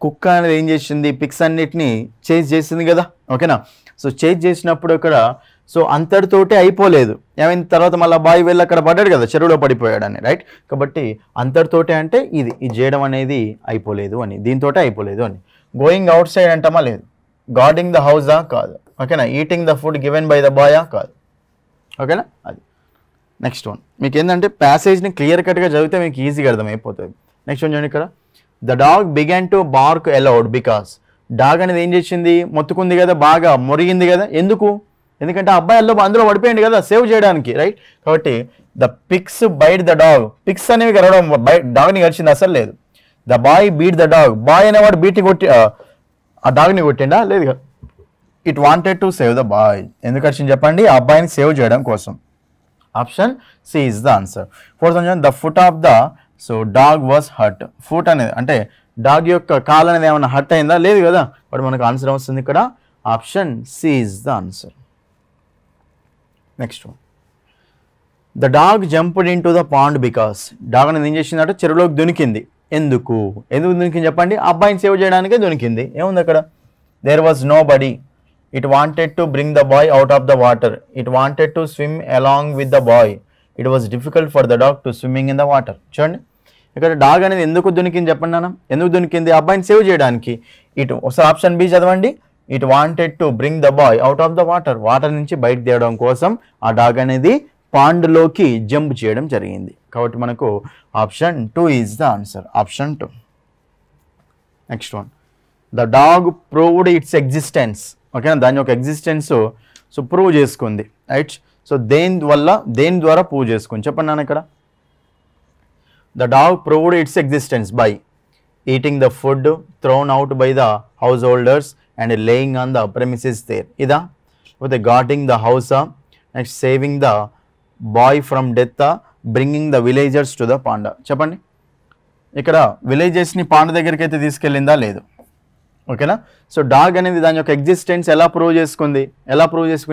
కుక్క అనేది ఏం చేసింది, పిక్స్ అన్నిటిని చేంజ్ చేసింది కదా. ఓకేనా, సో చేంజ్ చేసినప్పుడు ఇక్కడ సో అంతటితోటే అయిపోలేదు. ఏమైనా తర్వాత మళ్ళీ బాయ్ వెళ్ళి అక్కడ పడ్డాడు కదా, చెరువులో పడిపోయాడని. రైట్, కాబట్టి అంతటితోటే అంటే ఇది చేయడం అనేది అయిపోలేదు అని, దీంతోటే అయిపోలేదు అని. గోయింగ్ అవుట్ సైడ్ అంటామా, లేదు. గార్డింగ్ ద హౌసా, కాదు. ఓకేనా, eating the food given by the బాయా, కాదు. ఓకేనా, అది. నెక్స్ట్ వన్, మీకు ఏంటంటే ప్యాసేజ్ని క్లియర్ కట్గా చదివితే మీకు ఈజీగా అర్థమైపోతుంది. నెక్స్ట్ వన్ చూడండి ఇక్కడ, the dog began to BARC allowed because. Dog అనేది ఏం చేసింది, మొత్తుకుంది కదా, బాగా మొరిగింది కదా. ఎందుకంటే ఆ అబ్బాయి అందులో పడిపోయింది కదా, సేవ్ చేయడానికి. రైట్, కాబట్టి the pigs bite the dog. Pics అనేవి గరవడం డాగ్ని గడిచింది అసలు లేదు. The boy beat the dog. Boy అనేవాడు బీట్ని కొట్టి ఆ డాగ్ని కొట్టిండా, లేదు కదా. It wanted to save the boy. ఎందుకు వచ్చింది చెప్పండి, ఆ అబ్బాయిని సేవ్ చేయడం కోసం. Option C is the answer. Fourth one, the foot of the dog was hurt. Foot అనేది అంటే డాగ్ యొక్క కాలు అనేది ఏమైనా హర్ట్ అయిందా, లేదు కదా. బట్ మనకు ఆన్సర్ వస్తుంది ఇక్కడ, option C is the answer. Next one, the dog jumped into the pond because. Dog అనేది ఏం చేసిందంటే చెరువులోకి దునికింది. ఎందుకు దునికింది చెప్పండి, అబ్బాయిని సేవ్ చేయడానికే దునికింది. ఏముంది అక్కడ, there was nobody. It wanted to bring the boy out of the water. It wanted to swim along with the boy. It was difficult for the dog to swimming in the water. చూడండి ఇక్కడ dog అనేది ఎందుకు దునికింది చెప్పండి నాన్న, ఎందుకు దునికింది, అబ్బాయిని save చేయడానికి. ఒకసారి ఆప్షన్ బి చదవండి. It wanted to bring the boy out of the water. Water నుంచి బయట తీయడం కోసం ఆ డాగ్ అనేది పాండ్లోకి జంప్ చేయడం జరిగింది. కాబట్టి మనకు option 2 is the answer. Option 2. Next one, the dog proved its existence. ఓకేనా, దాని యొక్క ఎగ్జిస్టెన్స్ ప్రూవ్ చేసుకుంది. రైట్, సో దేని ద్వారా ప్రూవ్ చేసుకుంది చెప్పండి నాన్న ఇక్కడ. The dog proved its existence by eating the food thrown out by the householders and laying on the premises there. ఇదా, లేకపోతే గార్డింగ్ ద హౌసా, next saving the boy from death, bringing the villagers to the panda. చెప్పండి ఇక్కడ విలేజెస్ని panda దగ్గరికి అయితే తీసుకెళ్ళిందా, లేదు. ఓకేనా, so dog అనేది దాని యొక్క ఎగ్జిస్టెన్స్ ఎలా ప్రూవ్ చేసుకుంది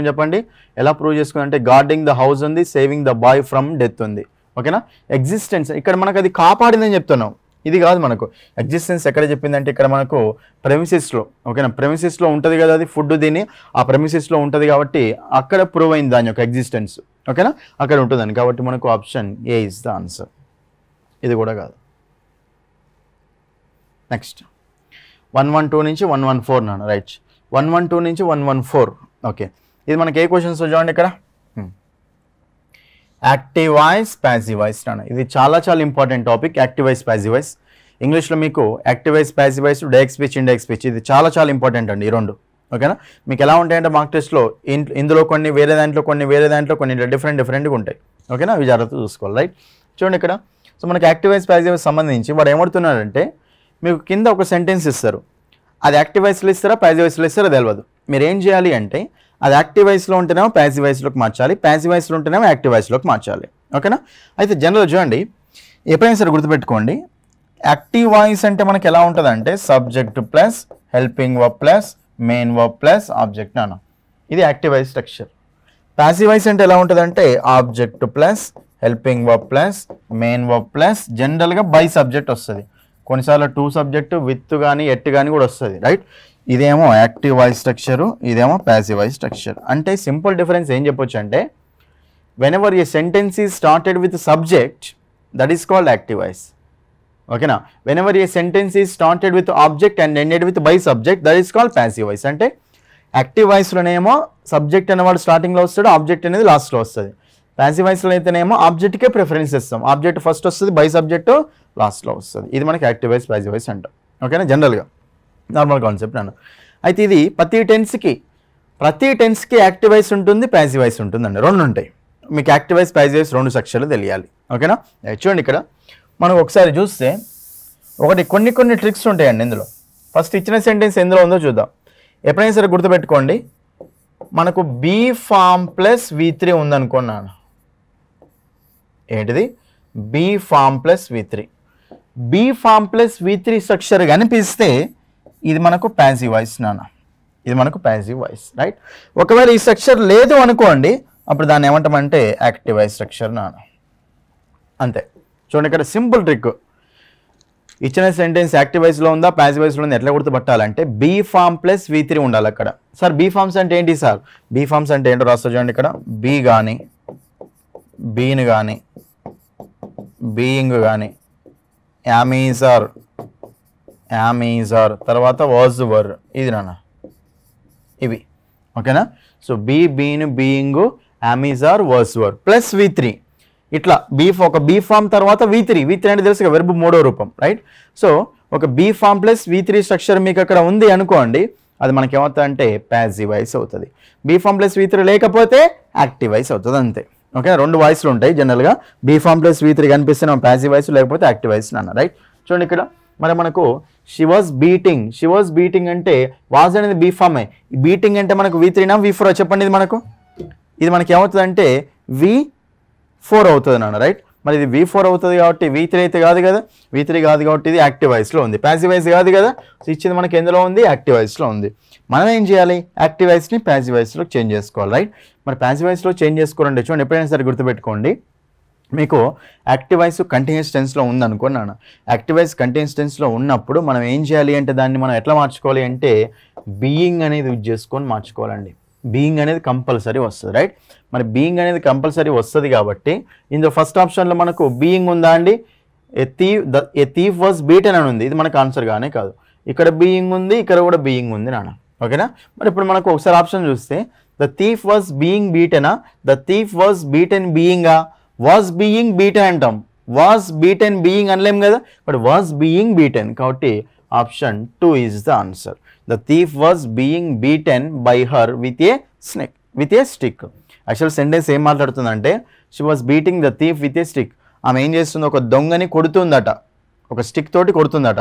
చెప్పండి. ఎలా ప్రూవ్ చేసుకుంది అంటే గార్డింగ్ ద హౌస్ ఉంది, saving the boy from death ఉంది. ఓకేనా, ఎగ్జిస్టెన్స్ ఇక్కడ మనకు అది కాపాడిందని చెప్తున్నాం, ఇది కాదు. మనకు ఎగ్జిస్టెన్స్ ఎక్కడ చెప్పిందంటే ఇక్కడ మనకు ప్రెమిసెస్లో. ఓకేనా, ప్రెమిసెస్లో ఉంటుంది కదా అది ఫుడ్, దీన్ని ఆ ప్రెమిసెస్లో ఉంటుంది కాబట్టి అక్కడ ప్రూవ్ అయింది దాని యొక్క ఎగ్జిస్టెన్స్. ఓకేనా, అక్కడ ఉంటుందని. కాబట్టి మనకు option A is the answer. ఇది కూడా కాదు. నెక్స్ట్ 112 నుంచి 114 నాన్న. రైట్, 112 నుంచి 114. ఓకే, ఇది మనకి ఏ క్వశ్చన్స్ చూడండి ఇక్కడ. యాక్టివ్ వాయిస్, ప్యాసివ్ వాయిస్ నాన్న. ఇది చాలా important topic, active voice, passive voice. ఇంగ్లీష్లో మీకు active voice, passive voice, direct speech, indirect speech, ఇది చాలా చాలా ఇంపార్టెంట్ అండి ఈ రెండు. ఓకేనా? మీకు ఎలా ఉంటాయంటే మార్క్ టెస్ట్లో ఇందులో కొన్ని వేరే దాంట్లో కొన్ని డిఫరెంట్గా ఉంటాయి. ఓకేనా? అవి జాగ్రత్తగా చూసుకోవాలి. రైట్? చూడండి ఇక్కడ. సో మనకి యాక్టివ్ వాయిస్, ప్యాసివ్ వాయిస్ సంబంధించి వాడు ఏమడుతున్నాడంటే మీకు కింద ఒక సెంటెన్స్ ఇస్తారు. అది యాక్టివ్ వాయిస్లో ఇస్తారా, ప్యాసివ్ వాయిస్లో ఇస్తారా తెలియదు. మీరు ఏం చేయాలి అంటే అది యాక్టివ్ వాయిస్లో ఉంటేనేమో ప్యాసివ్ వాయిస్లోకి మార్చాలి, ప్యాసివ్ వాయిస్లో ఉంటేనేమో యాక్టివ్ వాయిస్లోకి మార్చాలి. ఓకేనా? అయితే జనరల్ చూడండి, ఎప్పుడైనా సరే గుర్తుపెట్టుకోండి, యాక్టివ్ వాయిస్ అంటే మనకి ఎలా ఉంటుందంటే subject plus helping verb plus main verb plus object నాన్న. ఇది active voice structure. Passive voice అంటే ఎలా ఉంటుందంటే object plus helping verb plus main verb plus జనరల్గా బై సబ్జెక్ట్ వస్తుంది. కొన్నిసార్లు టు సబ్జెక్టు విత్ కానీ ఎట్ కానీ కూడా వస్తుంది. రైట్? ఇదేమో యాక్టివ్ వాయిస్ స్ట్రక్చరు, ఇదేమో ప్యాసివ్ వాయిస్ స్ట్రక్చర్. అంటే సింపుల్ డిఫరెన్స్ ఏం చెప్పొచ్చు అంటే whenever A sentence is started with subject that is called active voice. ఓకేనా? Whenever A sentence is started with object and ended with by subject that is called passive voice. అంటే active వాయిస్లోనేమో subject అనేవాడు స్టార్టింగ్లో వస్తాడు, object అనేది లాస్ట్లో వస్తుంది. Passive వాయిస్లో అయితేనేమో ఆబ్జెక్ట్కే ప్రిఫరెన్స్ ఇస్తాం, ఆబ్జెక్ట్ ఫస్ట్ వస్తుంది, బై సబ్జెక్టు లాస్ట్లో వస్తుంది. ఇది మనకి యాక్టివ్ వాయిస్, ప్యాసివ్ వాయిస్ అంటాం. ఓకేనా? జనరల్గా నార్మల్ కాన్సెప్ట్ అన్న. అయితే ఇది ప్రతి టెన్స్కి యాక్టివ్ వాయిస్ ఉంటుంది, ప్యాసివ్ వాయిస్ ఉంటుందండి. రెండు ఉంటాయి. మీకు యాక్టివ్ వాయిస్, ప్యాసివ్ వాయిస్ రెండు సెక్షన్లు తెలియాలి. ఓకేనా? చూడండి ఇక్కడ మనం ఒకసారి చూస్తే కొన్ని ట్రిక్స్ ఉంటాయండి ఇందులో. ఫస్ట్ ఇచ్చిన సెంటెన్స్ ఎందులో ఉందో చూద్దాం. ఎప్పుడైనా సరే గుర్తుపెట్టుకోండి, మనకు బీ ఫామ్ ప్లస్ V3 ఉందనుకున్నాను. ఏంటిది? Be form plus V3. Be form plus V3 structure కనిపిస్తే ఇది మనకు ప్యాసివ్ వాయిస్ నాన్న. ఇది మనకు ప్యాసివ్ వాయిస్. రైట్? ఒకవేళ ఈ స్ట్రక్చర్ లేదు అనుకోండి, అప్పుడు దాన్ని ఏమంటామంటే యాక్టివ్ వాయిస్ స్ట్రక్చర్ నాన్న. అంతే. చూడండి ఇక్కడ సింపుల్ ట్రిక్. ఇచ్చిన సెంటెన్స్ యాక్టివ్ వాయిస్లో ఉందా, ప్యాసివ్ వాయిస్లో ఉందా ఎట్లా గుర్తుపట్టాలంటే బీ ఫామ్ ప్లస్ V3 ఉండాలి అక్కడ. సార్ బీ ఫామ్స్ అంటే ఏంటి సార్? బీ ఫామ్స్ అంటే ఏంటో రాస్తా చూడండి ఇక్కడ. బీ కానీ, బీన్ కానీ, బీయింగ్ కానీ, యామీజార్, తర్వాత వాజ్ వర్, ఇది నాన్న ఇవి. ఓకేనా? So be, been, being, am is are, was were plus V3 ఇట్లా ఒక బీ ఫామ్ తర్వాత V3 అంటే తెలుసు వెర్బ్ మూడో రూపం. రైట్? సో ఒక be form plus V3 structure మీకు అక్కడ ఉంది అనుకోండి, అది మనకి ఏమవుతుంది అంటే ప్యాసివ్ వాయిస్ అవుతుంది. బీ ఫామ్ ప్లస్ V3 లేకపోతే యాక్టివ్ వాయిస్ అవుతుంది. అంతే. ఓకే? రెండు వాయిస్లు ఉంటాయి జనరల్గా. బీ ఫామ్ ప్లస్ V3 కనిపిస్తే ప్యాసివ్ వాయిస్, లేకపోతే యాక్టివ్ వాయిస్ నాన్న. రైట్? చూడండి ఇక్కడ మరి మనకు షీ వాజ్ బీటింగ్ అంటే వాజ్ అనేది బీ ఫామే. బీటింగ్ అంటే మనకు V3 నా V4 చెప్పండి. ఇది మనకి ఏమవుతుంది అంటే V4 అవుతుంది నాన్న. రైట్? మరి ఇది V4 అవుతుంది కాబట్టి V3 అయితే కాదు కదా. V3 కాదు కాబట్టి ఇది యాక్టివ్ వాయిస్లో ఉంది, ప్యాసివ్ వాయిస్ కాదు కదా. సో ఇచ్చింది మనకి ఎందులో ఉంది? యాక్టివ్ వాయిస్లో ఉంది. మనం ఏం చేయాలి? యాక్టివ్ వాయిస్ని ప్యాసివ్ వాయిస్లో చేంజ్ చేసుకోవాలి. రైట్? మరి ప్యాసివ్ వాయిస్లో చేంజ్ చేసుకోవాలంటే చూడండి, ఎప్పుడైనా సరే గుర్తుపెట్టుకోండి, మీకు యాక్టివ్ వాయిస్ కంటిన్యూస్ టెన్స్లో ఉందనుకున్నాను. యాక్టివ్ వాయిస్ కంటిన్యూస్ టెన్స్లో ఉన్నప్పుడు మనం ఏం చేయాలి అంటే దాన్ని మనం ఎట్లా మార్చుకోవాలి అంటే బీయింగ్ అనేది యూజ్ చేసుకొని మార్చుకోవాలండి. బీయింగ్ అనేది కంపల్సరీ వస్తుంది. రైట్? మరి బీయింగ్ అనేది కంపల్సరీ వస్తుంది కాబట్టి ఇందులో ఫస్ట్ ఆప్షన్లో మనకు బీయింగ్ ఉందా అండి? ఏ థీఫ్ వాజ్ బీటెన్ అని ఉంది, ఇది మనకు ఆన్సర్ గానే కాదు. ఇక్కడ బీయింగ్ ఉంది, ఇక్కడ కూడా బీయింగ్ ఉంది నాన్న. ఓకేనా? మరి ఇప్పుడు మనకు ఒకసారి ఆప్షన్ చూస్తే ద థీఫ్ వాజ్ బీయింగ్ బీటెనా, ద థీఫ్ వాజ్ బీటెన్ బీయింగా, వాజ్ బీయింగ్ బీటెన్ అంటాం, వాజ్ బీటెన్ బీయింగ్ అనలేం కదా. బట్ వాజ్ బీయింగ్ బీటెన్ కాబట్టి option 2 is the answer. The thief was being beaten by her with a stick. Actual sentence ఏం మాట్లాడుతుందంటే she was beating the thief with a stick. ఆమె ఏం చేస్తుంది? ఒక దొంగని కొడుతుందట, ఒక స్టిక్ తోటి కొడుతుందట.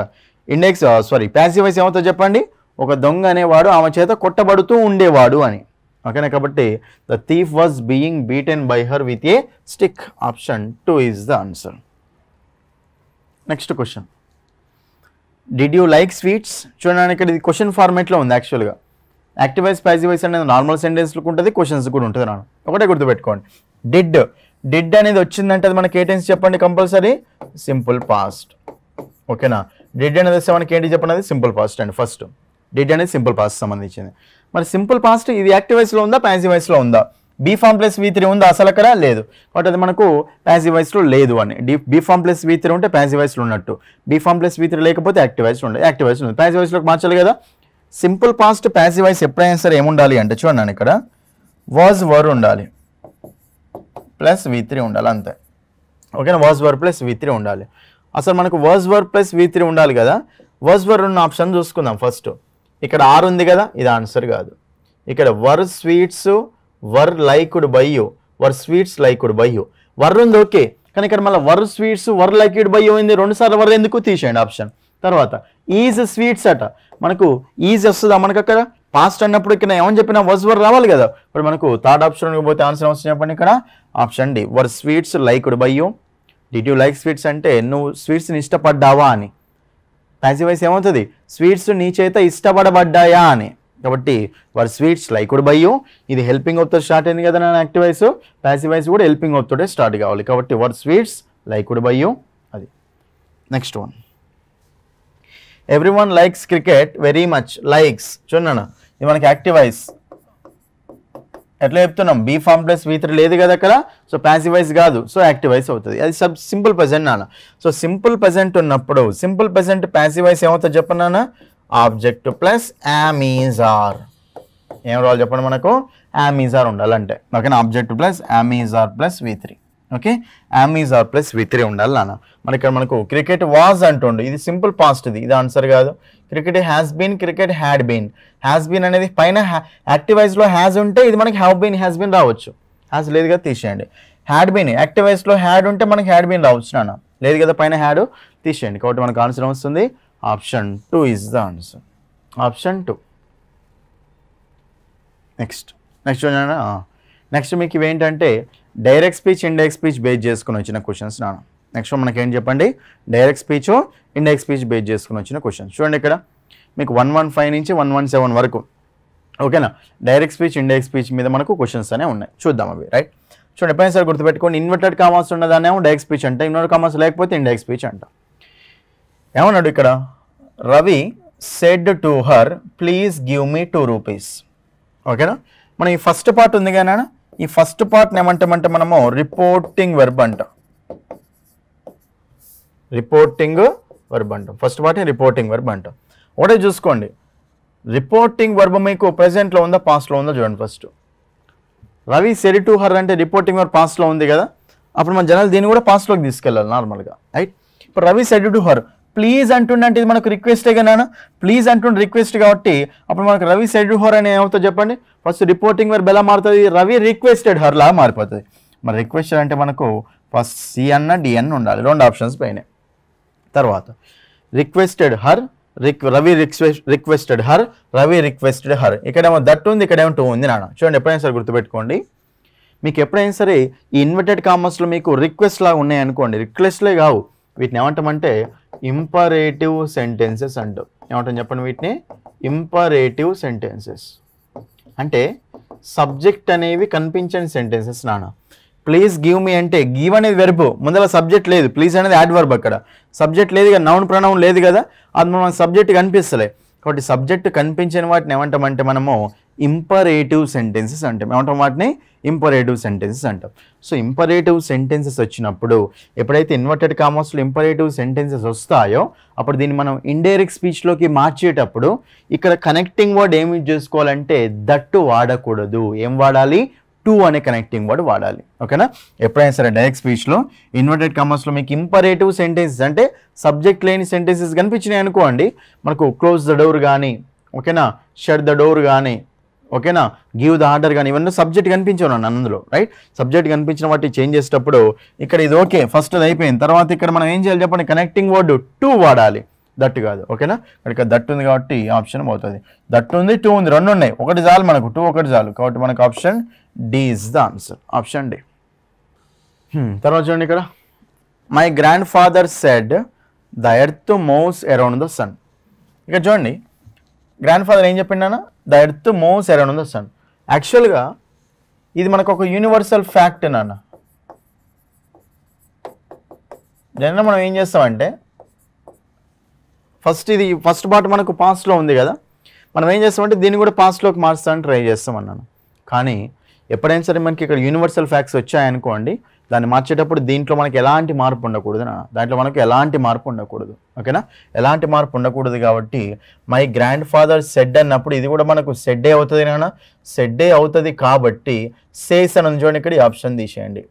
ప్యాసివ్ వాయిస్ ఏమవుతుందో చెప్పండి? ఒక దొంగ అనేవాడు ఆమె చేత కొట్టబడుతూ ఉండేవాడు అని. ఓకేనా? కాబట్టి the thief was being beaten by her with a stick. Option 2 is the answer. Next question, did you like sweets? చూడండి ఇక్కడ ఇది క్వశ్చన్ ఫార్మేట్లో ఉంది. యాక్చువల్గా యాక్టివ్ వాయిస్, ప్యాసివ్ వాయిస్ అనేది నార్మల్ సెంటెన్స్లకు ఉంటుంది, క్వశ్చన్స్ కూడా ఉంటుంది నాన్న. ఒకటే గుర్తుపెట్టుకోండి, డిడ్ అనేది వచ్చిందంటే అది మనకి ఏ టెన్స్ చెప్పండి? Compulsory simple past. ఓకేనా? డిడ్ అనేది వస్తే మనకి ఏంటి చెప్పండి? అది సింపుల్ పాస్ట్ అండి. ఫస్ట్ డిడ్ అనేది సింపుల్ పాస్ట్ సంబంధించింది. మరి సింపుల్ పాస్ట్ ఇది యాక్టివ్ వాయిస్లో ఉందా, ప్యాసివ్ వాయిస్లో ఉందా? బీ ఫామ్ ప్లస్ V3 ఉందా? అసలు అక్కడ లేదు కాబట్టి అది మనకు ప్యాసివ్ వాయిస్లో లేదు అని. బీ ఫామ్ ప్లస్ V3 ఉంటే ప్యాసివ్ వాయిస్లో ఉన్నట్టు, బీ ఫామ్ ప్లస్ V3 లేకపోతే యాక్టివ్ వాయిస్లో ఉండే. యాక్టివ్ వాయిస్లో ఉంది, ప్యాసివ్ వాయిస్లోకి మార్చాలి కదా. సింపుల్ పాస్ట్ ప్యాసివ్ వాయిస్ ఎప్పుడైనా సరే ఏముండాలి అంటే చూడండి ఇక్కడ వాజ్ వర్ ఉండాలి ప్లస్ V3 ఉండాలి, అంతే. ఓకేనా? వాజ్ వర్ ప్లస్ V3 ఉండాలి. అసలు మనకు వర్స్ వర్ ప్లస్ V3 ఉండాలి కదా. వర్స్ వర్ ఉన్న ఆప్షన్ చూసుకుందాం ఫస్ట్. ఇక్కడ ఆర్ ఉంది కదా, ఇది ఆన్సర్ కాదు. ఇక్కడ were sweets were liked by you, were sweets liked by you, were ఉంది ఓకే, కానీ ఇక్కడ మళ్ళీ were sweets were liked by you ఉంది, 2 సార్లు వర్ ఎందుకు, తీసేయండి ఆప్షన్. తర్వాత ఈజ్ స్వీట్స్ అట, మనకు ఈజ్ వస్తుందా మనకు అక్కడ పాస్ట్ అన్నప్పుడు ఇక్కడ ఏమని చెప్పినా వర్స్ వర్ రావాలి కదా. ఇప్పుడు మనకు థర్డ్ ఆప్షన్ పోతే ఆన్సర్ వస్తుంది చెప్పండి. ఇక్కడ option D, were sweets liked by you. Did you like sweets అంటే నువ్వు స్వీట్స్ని ఇష్టపడ్డావా అని. ప్యాసివ్ వాయిస్ ఏమవుతుంది, స్వీట్స్ నీ చేత ఇష్టపడబడ్డాయా అని. కాబట్టి వర్ స్వీట్స్ లైక్డ్ బై యూ, ఇది హెల్పింగ్ వర్బ్ తో స్టార్ట్ అయింది కదా నా యాక్టివ్ వాయిస్. ప్యాసివ్ వాయిస్ కూడా హెల్పింగ్ వర్బ్ తోటే స్టార్ట్ కావాలి. కాబట్టి వర్ స్వీట్స్ లైక్డ్ బై యూ. అది next one, everyone likes cricket very much. Likes చూడన్నా, ఇది మనకి యాక్టివ్ వాయిస్. ఎట్లా చెప్తున్నాం, బీ ఫార్మ్ ప్లస్ V3 లేదు కదా అక్కడ, సో ప్యాసివ్ వాయిస్ కాదు, సో యాక్టివ్ వాయిస్ అవుతుంది. అది సింపుల్ ప్రెజెంట్ నాన్న. సో సింపుల్ ప్రెజెంట్ ఉన్నప్పుడు సింపుల్ ప్రెజెంట్ ప్యాసివ్ వాయిస్ ఏమవుతుంది చెప్పన్నా, object plus am is are. ఏం రావాలి చెప్పండి మనకు, యామ్ ఈజ్ ఆర్ ఉండాలంటే. ఓకేనా, object plus am is are plus V3. Okay, am is are plus V3 ఉండాలి నాన్న. మరి ఇక్కడ మనకు క్రికెట్ వాజ్ అంటుండు, ఇది సింపుల్ పాస్ట్, ఇది ఆన్సర్ కాదు. Cricket has been, cricket had been. Has been అనేది పైన యాక్టివ్ వాయిస్లో హ్యాస్ ఉంటే ఇది మనకి హ్యావ్ బీన్ హ్యాస్ బీన్ రావచ్చు. హ్యాస్ లేదు కదా, తీసేయండి. హ్యాడ్ బీన్ యాక్టివ్ వాయిస్లో హ్యాడ్ ఉంటే మనకి హ్యాడ్ బీన్ రావచ్చు నాన్న, లేదు కదా పైన హ్యాడ్, తీసేయండి. కాబట్టి మనకు ఆన్సర్ వస్తుంది option 2 is the answer. Option 2. Next next మీకు ఇవేంటంటే direct speech indirect speech base చేసుకుని వచ్చిన క్వశ్చన్స్ నాన్న. నెక్స్ట్ మనకి ఏం చెప్పండి, direct speech indirect speech base చేసుకుని వచ్చిన క్వశ్చన్స్. చూడండి ఇక్కడ మీకు 115 నుంచి 117 వరకు. ఓకేనా, డైరెక్ట్ స్పీచ్ ఇండైరెక్ట్ స్పీచ్ మీద మనకు క్వశ్చన్స్ అనే ఉన్నాయి. చూద్దాం అవి. రైట్, చూడండి ఎప్పుడైనా సరే గుర్తుపెట్టుకోండి, ఇన్వర్టెడ్ కామర్స్ ఉన్నదానేమో డైరెక్ట్ స్పీచ్ అంటే, ఇన్వర్టెడ్ కామర్స్ లేకపోతే ఇండైరెక్ట్ స్పీచ్ అంట. ఏమన్నాడు ఇక్కడ, Ravi said to her please give me 2 rupees. ఓకేనా, మనం ఈ ఫస్ట్ పార్ట్ ఉంది కానీ ఈ ఫస్ట్ పార్ట్ని ఏమంటామంటే మనము రిపోర్టింగ్ వెర్బ్ అంటాం. రిపోర్టింగ్ వెర్బ్ అంటాం. ఫస్ట్ పార్ట్ని రిపోర్టింగ్ వెర్బ్ అంటాం. ఒకటే చూసుకోండి, రిపోర్టింగ్ వెర్బ్ మీకు ప్రెజెంట్లో ఉందా పాస్ట్లో ఉందా చూడండి. First Ravi said to her అంటే రిపోర్టింగ్ వెర్బ్ పాస్ట్లో ఉంది కదా, అప్పుడు మన జనాలు దీన్ని కూడా పాస్ట్లోకి తీసుకెళ్ళాలి నార్మల్గా. రైట్, ఇప్పుడు Ravi said to her please అంటుండే ఇది మనకు రిక్వెస్టే కదా, ప్లీజ్ అంటుండే రిక్వెస్ట్ కాబట్టి అప్పుడు మనకు రవి సెడ్ టు హర్ అని ఏమవుతుంది చెప్పండి, ఫస్ట్ రిపోర్టింగ్ వెర్బ్ ఎలా మారుతుంది, రవి రిక్వెస్టెడ్ హర్ లా మారిపోతుంది. మరి రిక్వెస్టెడ్ అంటే మనకు ఫస్ట్ సి అన్న డి అన్న ఉండాలి, 2 ఆప్షన్స్ పైన. తర్వాత requested her, Ravi requested her, Ravi requested her. ఇక్కడేమో దట్ ఉంది, ఇక్కడేమో 2 ఉంది నాన్న. చూడండి ఎప్పుడైనా సరే గుర్తుపెట్టుకోండి, మీకు ఎప్పుడైనా సరే ఈ ఇన్వర్టెడ్ కామర్స్లో మీకు రిక్వెస్ట్ లాగా ఉన్నాయనుకోండి, రిక్వెస్ట్లే కావు, వీటిని ఏమంటామంటే ఇంపరేటివ్ సెంటెన్సెస్ అంటాం. ఏమంటాం చెప్పండి, వీటిని ఇంపరేటివ్ సెంటెన్సెస్ అంటే సబ్జెక్ట్ అనేవి కనిపించని సెంటెన్సెస్ నాన్న. ప్లీజ్ గివ్ మీ అంటే గివ్ అనేది వెర్బ్, ముందర సబ్జెక్ట్ లేదు, ప్లీజ్ అనేది యాడ్ వర్బ్, అక్కడ సబ్జెక్ట్ లేదు కదా, నౌన్ ప్రొనౌన్ లేదు కదా, అది మనం సబ్జెక్ట్ కనిపిస్తలే. కాబట్టి సబ్జెక్ట్ కనిపించిన వాటిని ఏమంటామంటే మనము ఇంపరేటివ్ సెంటెన్సెస్ అంటాం. ఏమంటాం వాటిని, ఇంపరేటివ్ సెంటెన్సెస్ అంటాం. సో ఇంపరేటివ్ సెంటెన్సెస్ వచ్చినప్పుడు ఎప్పుడైతే ఇన్వర్టెడ్ కామర్స్లో ఇంపరేటివ్ సెంటెన్సెస్ వస్తాయో అప్పుడు దీన్ని మనం ఇండైరెక్ట్ స్పీచ్లోకి మార్చేటప్పుడు ఇక్కడ కనెక్టింగ్ వర్డ్ ఏమి చేసుకోవాలంటే దట్టు వాడకూడదు, ఏం వాడాలి, టు అనే కనెక్టింగ్ వర్డ్ వాడాలి. ఓకేనా, ఎప్పుడైనా సరే డైరెక్ట్ స్పీచ్లో ఇన్వర్టెడ్ కామర్స్లో మీకు ఇంపరేటివ్ సెంటెన్సెస్ అంటే సబ్జెక్ట్ లేని సెంటెన్సెస్ కనిపించినాయి అనుకోండి, మనకు క్లోజ్ ద డోర్ కానీ, ఓకేనా, షట్ ద డోర్ కానీ, ఓకేనా, గివ్ ద ఆర్డర్ కానీ, ఇవన్నీ సబ్జెక్ట్ కనిపించాను అందులో. రైట్, సబ్జెక్ట్ కనిపించిన వాటి చేంజ్ చేసేటప్పుడు ఇక్కడ ఇది ఓకే, ఫస్ట్ అది అయిపోయింది, తర్వాత ఇక్కడ మనం ఏం చేయాలి చెప్పండి, కనెక్టింగ్ వర్డ్ టు వాడాలి, దట్టు కాదు. ఓకేనా, ఇక్కడ దట్టు ఉంది కాబట్టి ఆప్షన్ అవుతుంది. దట్టు ఉంది, 2 ఉంది, 2 ఉన్నాయి, ఒకటి చాలు మనకు, 2 ఒకటి చాలు. కాబట్టి మనకు option D is the answer. Option D. తర్వాత చూడండి ఇక్కడ, my grandfather said the earth moves around the sun. ఇక్కడ చూడండి గ్రాండ్ ఫాదర్ ఏం చెప్పిండన్నా, the earth moves around the sun. యాక్చువల్గా ఇది మనకు ఒక యూనివర్సల్ ఫ్యాక్ట్ నాన్న. జనరల్గా మనం ఏం చేస్తామంటే ఇది ఫస్ట్ పార్ట్ మనకు పాస్ట్లో ఉంది కదా, మనం ఏం చేస్తామంటే దీన్ని కూడా పాస్ట్లోకి మార్చడానికి ట్రై చేస్తాం అన్నాను. కానీ ఎప్పుడైనా సరే మనకి ఇక్కడ యూనివర్సల్ ఫ్యాక్ట్స్ వచ్చాయనుకోండి, దాన్ని మార్చేటప్పుడు దీంట్లో మనకి ఎలాంటి మార్పు ఉండకూడదు, దాంట్లో మనకు ఎలాంటి మార్పు ఉండకూడదు. ఓకేనా, ఎలాంటి మార్పు ఉండకూడదు. కాబట్టి మై గ్రాండ్ ఫాదర్ సెడ్ అన్నప్పుడు ఇది కూడా మనకు సెడ్డే అవుతుంది నాన్న, సెడ్డే అవుతుంది. కాబట్టి సేస్ అని చూడండి, ఇక్కడ ఈ ఆప్షన్ తీసేయండి.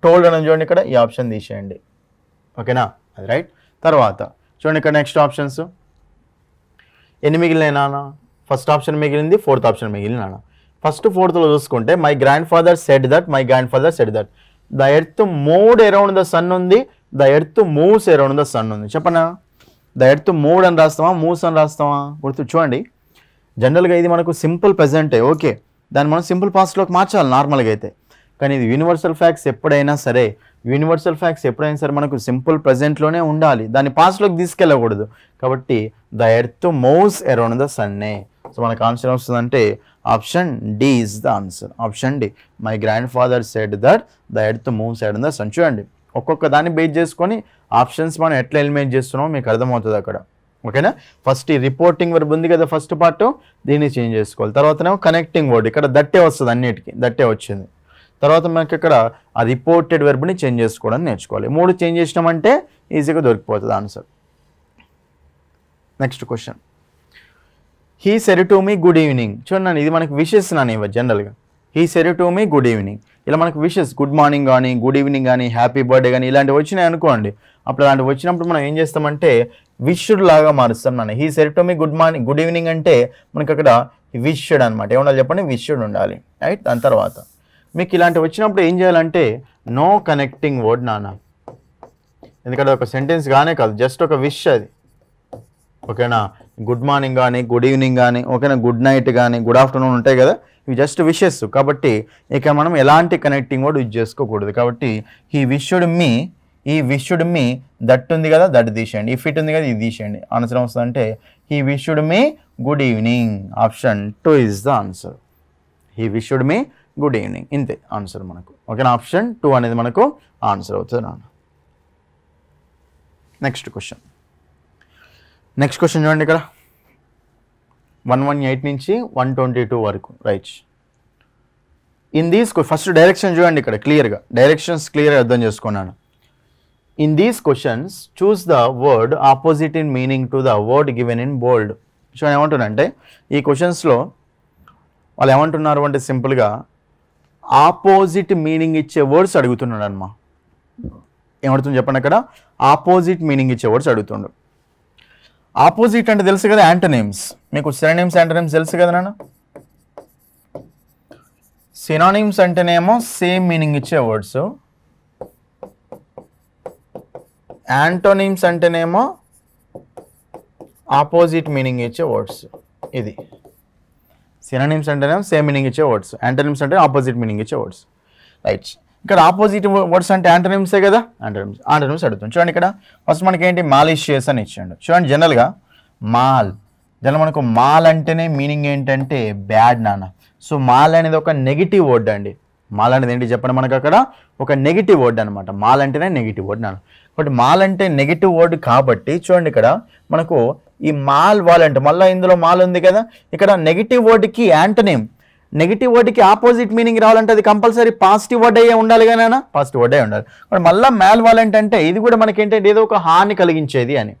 టోల్డ్ అని చూడండి, ఇక్కడ ఈ ఆప్షన్ తీసేయండి. ఓకేనా, అది రైట్. తర్వాత చూడండి ఇక్కడ నెక్స్ట్ ఆప్షన్స్ ఎన్ని మిగిలినాయి నాన్న? ఫస్ట్ ఆప్షన్ మిగిలింది, ఫోర్త్ ఆప్షన్ మిగిలింది నాన్న. ఫస్ట్ ఫోర్త్లో చూసుకుంటే my grandfather said that the earth moved around the sun ఉంది, the earth moves around the sun ఉంది. చెప్పనా? ద ఎర్త్ మూవ్డ్ అని రాస్తామా, మూవ్స్ అని రాస్తామా? గుర్తు చూడండి, జనరల్గా ఇది మనకు సింపుల్ ప్రెజెంటే, ఓకే, దాన్ని మనం సింపుల్ పాస్ట్లోకి మార్చాలి నార్మల్గా అయితే. కానీ ఇది యూనివర్సల్ ఫ్యాక్ట్స్ ఎప్పుడైనా సరే మనకు సింపుల్ ప్రెజెంట్లోనే ఉండాలి, దాన్ని పాస్ట్లోకి తీసుకెళ్ళకూడదు. కాబట్టి the earth moves around the సన్నే. సో మనకు ఆన్సర్ వస్తుందంటే option D is the answer. Option D, my grandfather said that the earth moves around the sun. చూడండి, ఒక్కొక్క దాన్ని బేస్ చేసుకొని ఆప్షన్స్ మనం ఎట్లా ఎలిమినేట్ చేస్తున్నామో మీకు అర్థమవుతుంది అక్కడ. ఓకేనా? ఫస్ట్ ఈ రిపోర్టింగ్ వర్బ్ ఉంది కదా ఫస్ట్ పార్ట్, దీన్ని చేంజ్ చేసుకోవాలి. తర్వాతనేమో కనెక్టింగ్ వర్డ్, ఇక్కడ దట్టే వస్తుంది, అన్నిటికీ దట్టే వచ్చింది. తర్వాత మనకి ఇక్కడ ఆ రిపోర్టెడ్ వెర్బ్ని చేంజ్ చేసుకోవడం నేర్చుకోవాలి. 3 చేంజ్ చేసినామంటే ఈజీగా దొరికిపోతుంది answer. Next question, he said to me good evening. చూడండి, ఇది మనకి విషెస్ నాని జనరల్గా. He said to me good evening, ఇలా మనకు విషెస్ గుడ్ మార్నింగ్ కానీ గుడ్ ఈవినింగ్ కానీ హ్యాపీ బర్త్డే కానీ ఇలాంటివి వచ్చినాయి అనుకోండి. అప్పుడు అలాంటివి వచ్చినప్పుడు మనం ఏం చేస్తామంటే విష్డ్ లాగా మారుస్తాం నాన్న. He said to me good evening అంటే మనకి అక్కడ విష్డ్ అనమాట. ఏమన్నా చెప్పండి, విష్డ్ ఉండాలి, రైట్? దాని తర్వాత మీకు ఇలాంటివి వచ్చినప్పుడు ఏం చేయాలంటే నో కనెక్టింగ్ వర్డ్ నాన్న, ఎందుకంటే ఒక సెంటెన్స్ గానే కాదు, జస్ట్ ఒక విష్ అది. ఓకేనా? గుడ్ మార్నింగ్ కానీ గుడ్ ఈవినింగ్ కానీ, ఓకేనా, గుడ్ నైట్ కానీ గుడ్ ఆఫ్టర్నూన్ ఉంటాయి కదా, ఇవి జస్ట్ విషెస్. కాబట్టి ఇక మనం ఎలాంటి కనెక్టింగ్ వర్డ్ యూజ్ చేసుకోకూడదు. కాబట్టి ఈ విష్డ్ మీ దట్ ఉంది కదా, దట్ తీసేయండి. ఇఫ్ ఇట్ ఉంది కదా, ఇది తీసేయండి. ఆన్సర్ వస్తుందంటే he wished me good evening. Option 2 is the answer. He wished me good evening, ఇంతే ఆన్సర్ మనకు. ఓకేనా? ఆప్షన్ 2 అనేది మనకు ఆన్సర్ అవుతుంది నాన్న. నెక్స్ట్ క్వశ్చన్ చూడండి, ఇక్కడ 118 నుంచి 122 వరకు, right? In these first direction చూడండి, ఇక్కడ క్లియర్గా డైరెక్షన్స్ క్లియర్గా అర్థం చేసుకున్నాను. In these questions choose the word opposite in meaning to the word given in bold. చూడండి ఏమంటున్నారంటే ఈ క్వశ్చన్స్లో వాళ్ళు ఏమంటున్నారు అంటే సింపుల్గా ఆపోజిట్ మీనింగ్ ఇచ్చే వర్డ్స్ అడుగుతున్నాడు అమ్మా. ఏమడుతుంది చెప్పండి, అక్కడ ఆపోజిట్ మీనింగ్ ఇచ్చే వర్డ్స్ అడుగుతుండు. ఆపోజిట్ అంటే తెలుసు కదా, యాంటోనిమ్స్. మీకు సినోనిమ్స్ యాంటోనిమ్స్ తెలుసు కదా నాన్న. సినోనిమ్స్ అంటేనేమో సేమ్ మీనింగ్ ఇచ్చే వర్డ్స్, యాంటోనిమ్స్ అంటేనేమో ఆపోజిట్ మీనింగ్ ఇచ్చే వర్డ్స్. ఇది సినోనిమ్స్ అంటేనేమో సేమ్ మీనింగ్ ఇచ్చే వర్డ్స్, యాంటోనిమ్స్ అంటే ఆపోజిట్ మీనింగ్ ఇచ్చే వర్డ్స్, రైట్? ఇక్కడ ఆపోజిట్ వర్డ్స్ అంటే యాంటోనిమ్సే కదా, యాంటోనిమ్స్ అడుగుతుంది. చూడండి, ఇక్కడ ఫస్ట్ మనకి ఏంటి, మాలిషియస్ అని ఇచ్చాడు. చూడండి, జనరల్గా మనకు మాల్ అంటేనే మీనింగ్ ఏంటంటే బ్యాడ్ నాన్న. సో మాల్ అనేది ఒక నెగిటివ్ వర్డ్ అండి. మాల్ అనేది ఏంటి చెప్పండి, మనకు అక్కడ ఒక నెగిటివ్ వర్డ్ అనమాట. మాల్ అంటేనే నెగిటివ్ వర్డ్ నాన్న. కాబట్టి మాల్ అంటే నెగిటివ్ వర్డ్ కాబట్టి చూడండి, ఇక్కడ మనకు ఈ మాల్ అంటే మళ్ళీ ఇందులో మాల్ ఉంది కదా, ఇక్కడ నెగిటివ్ వర్డ్కి యాంటోనిమ్, నెగిటివ్ వర్డ్కి ఆపోజిట్ మీనింగ్ రావాలంటే అది కంపల్సరీ పాజిటివ్ వర్డ్ అయ్యే ఉండాలి కదా, పాజిటివ్ వర్డ్ అయ్యి ఉండాలి. బట్ మళ్ళీ మాల్ వాలెంట్ అంటే ఇది కూడా మనకి ఏంటంటే ఏదో ఒక హాని కలిగించేది అని.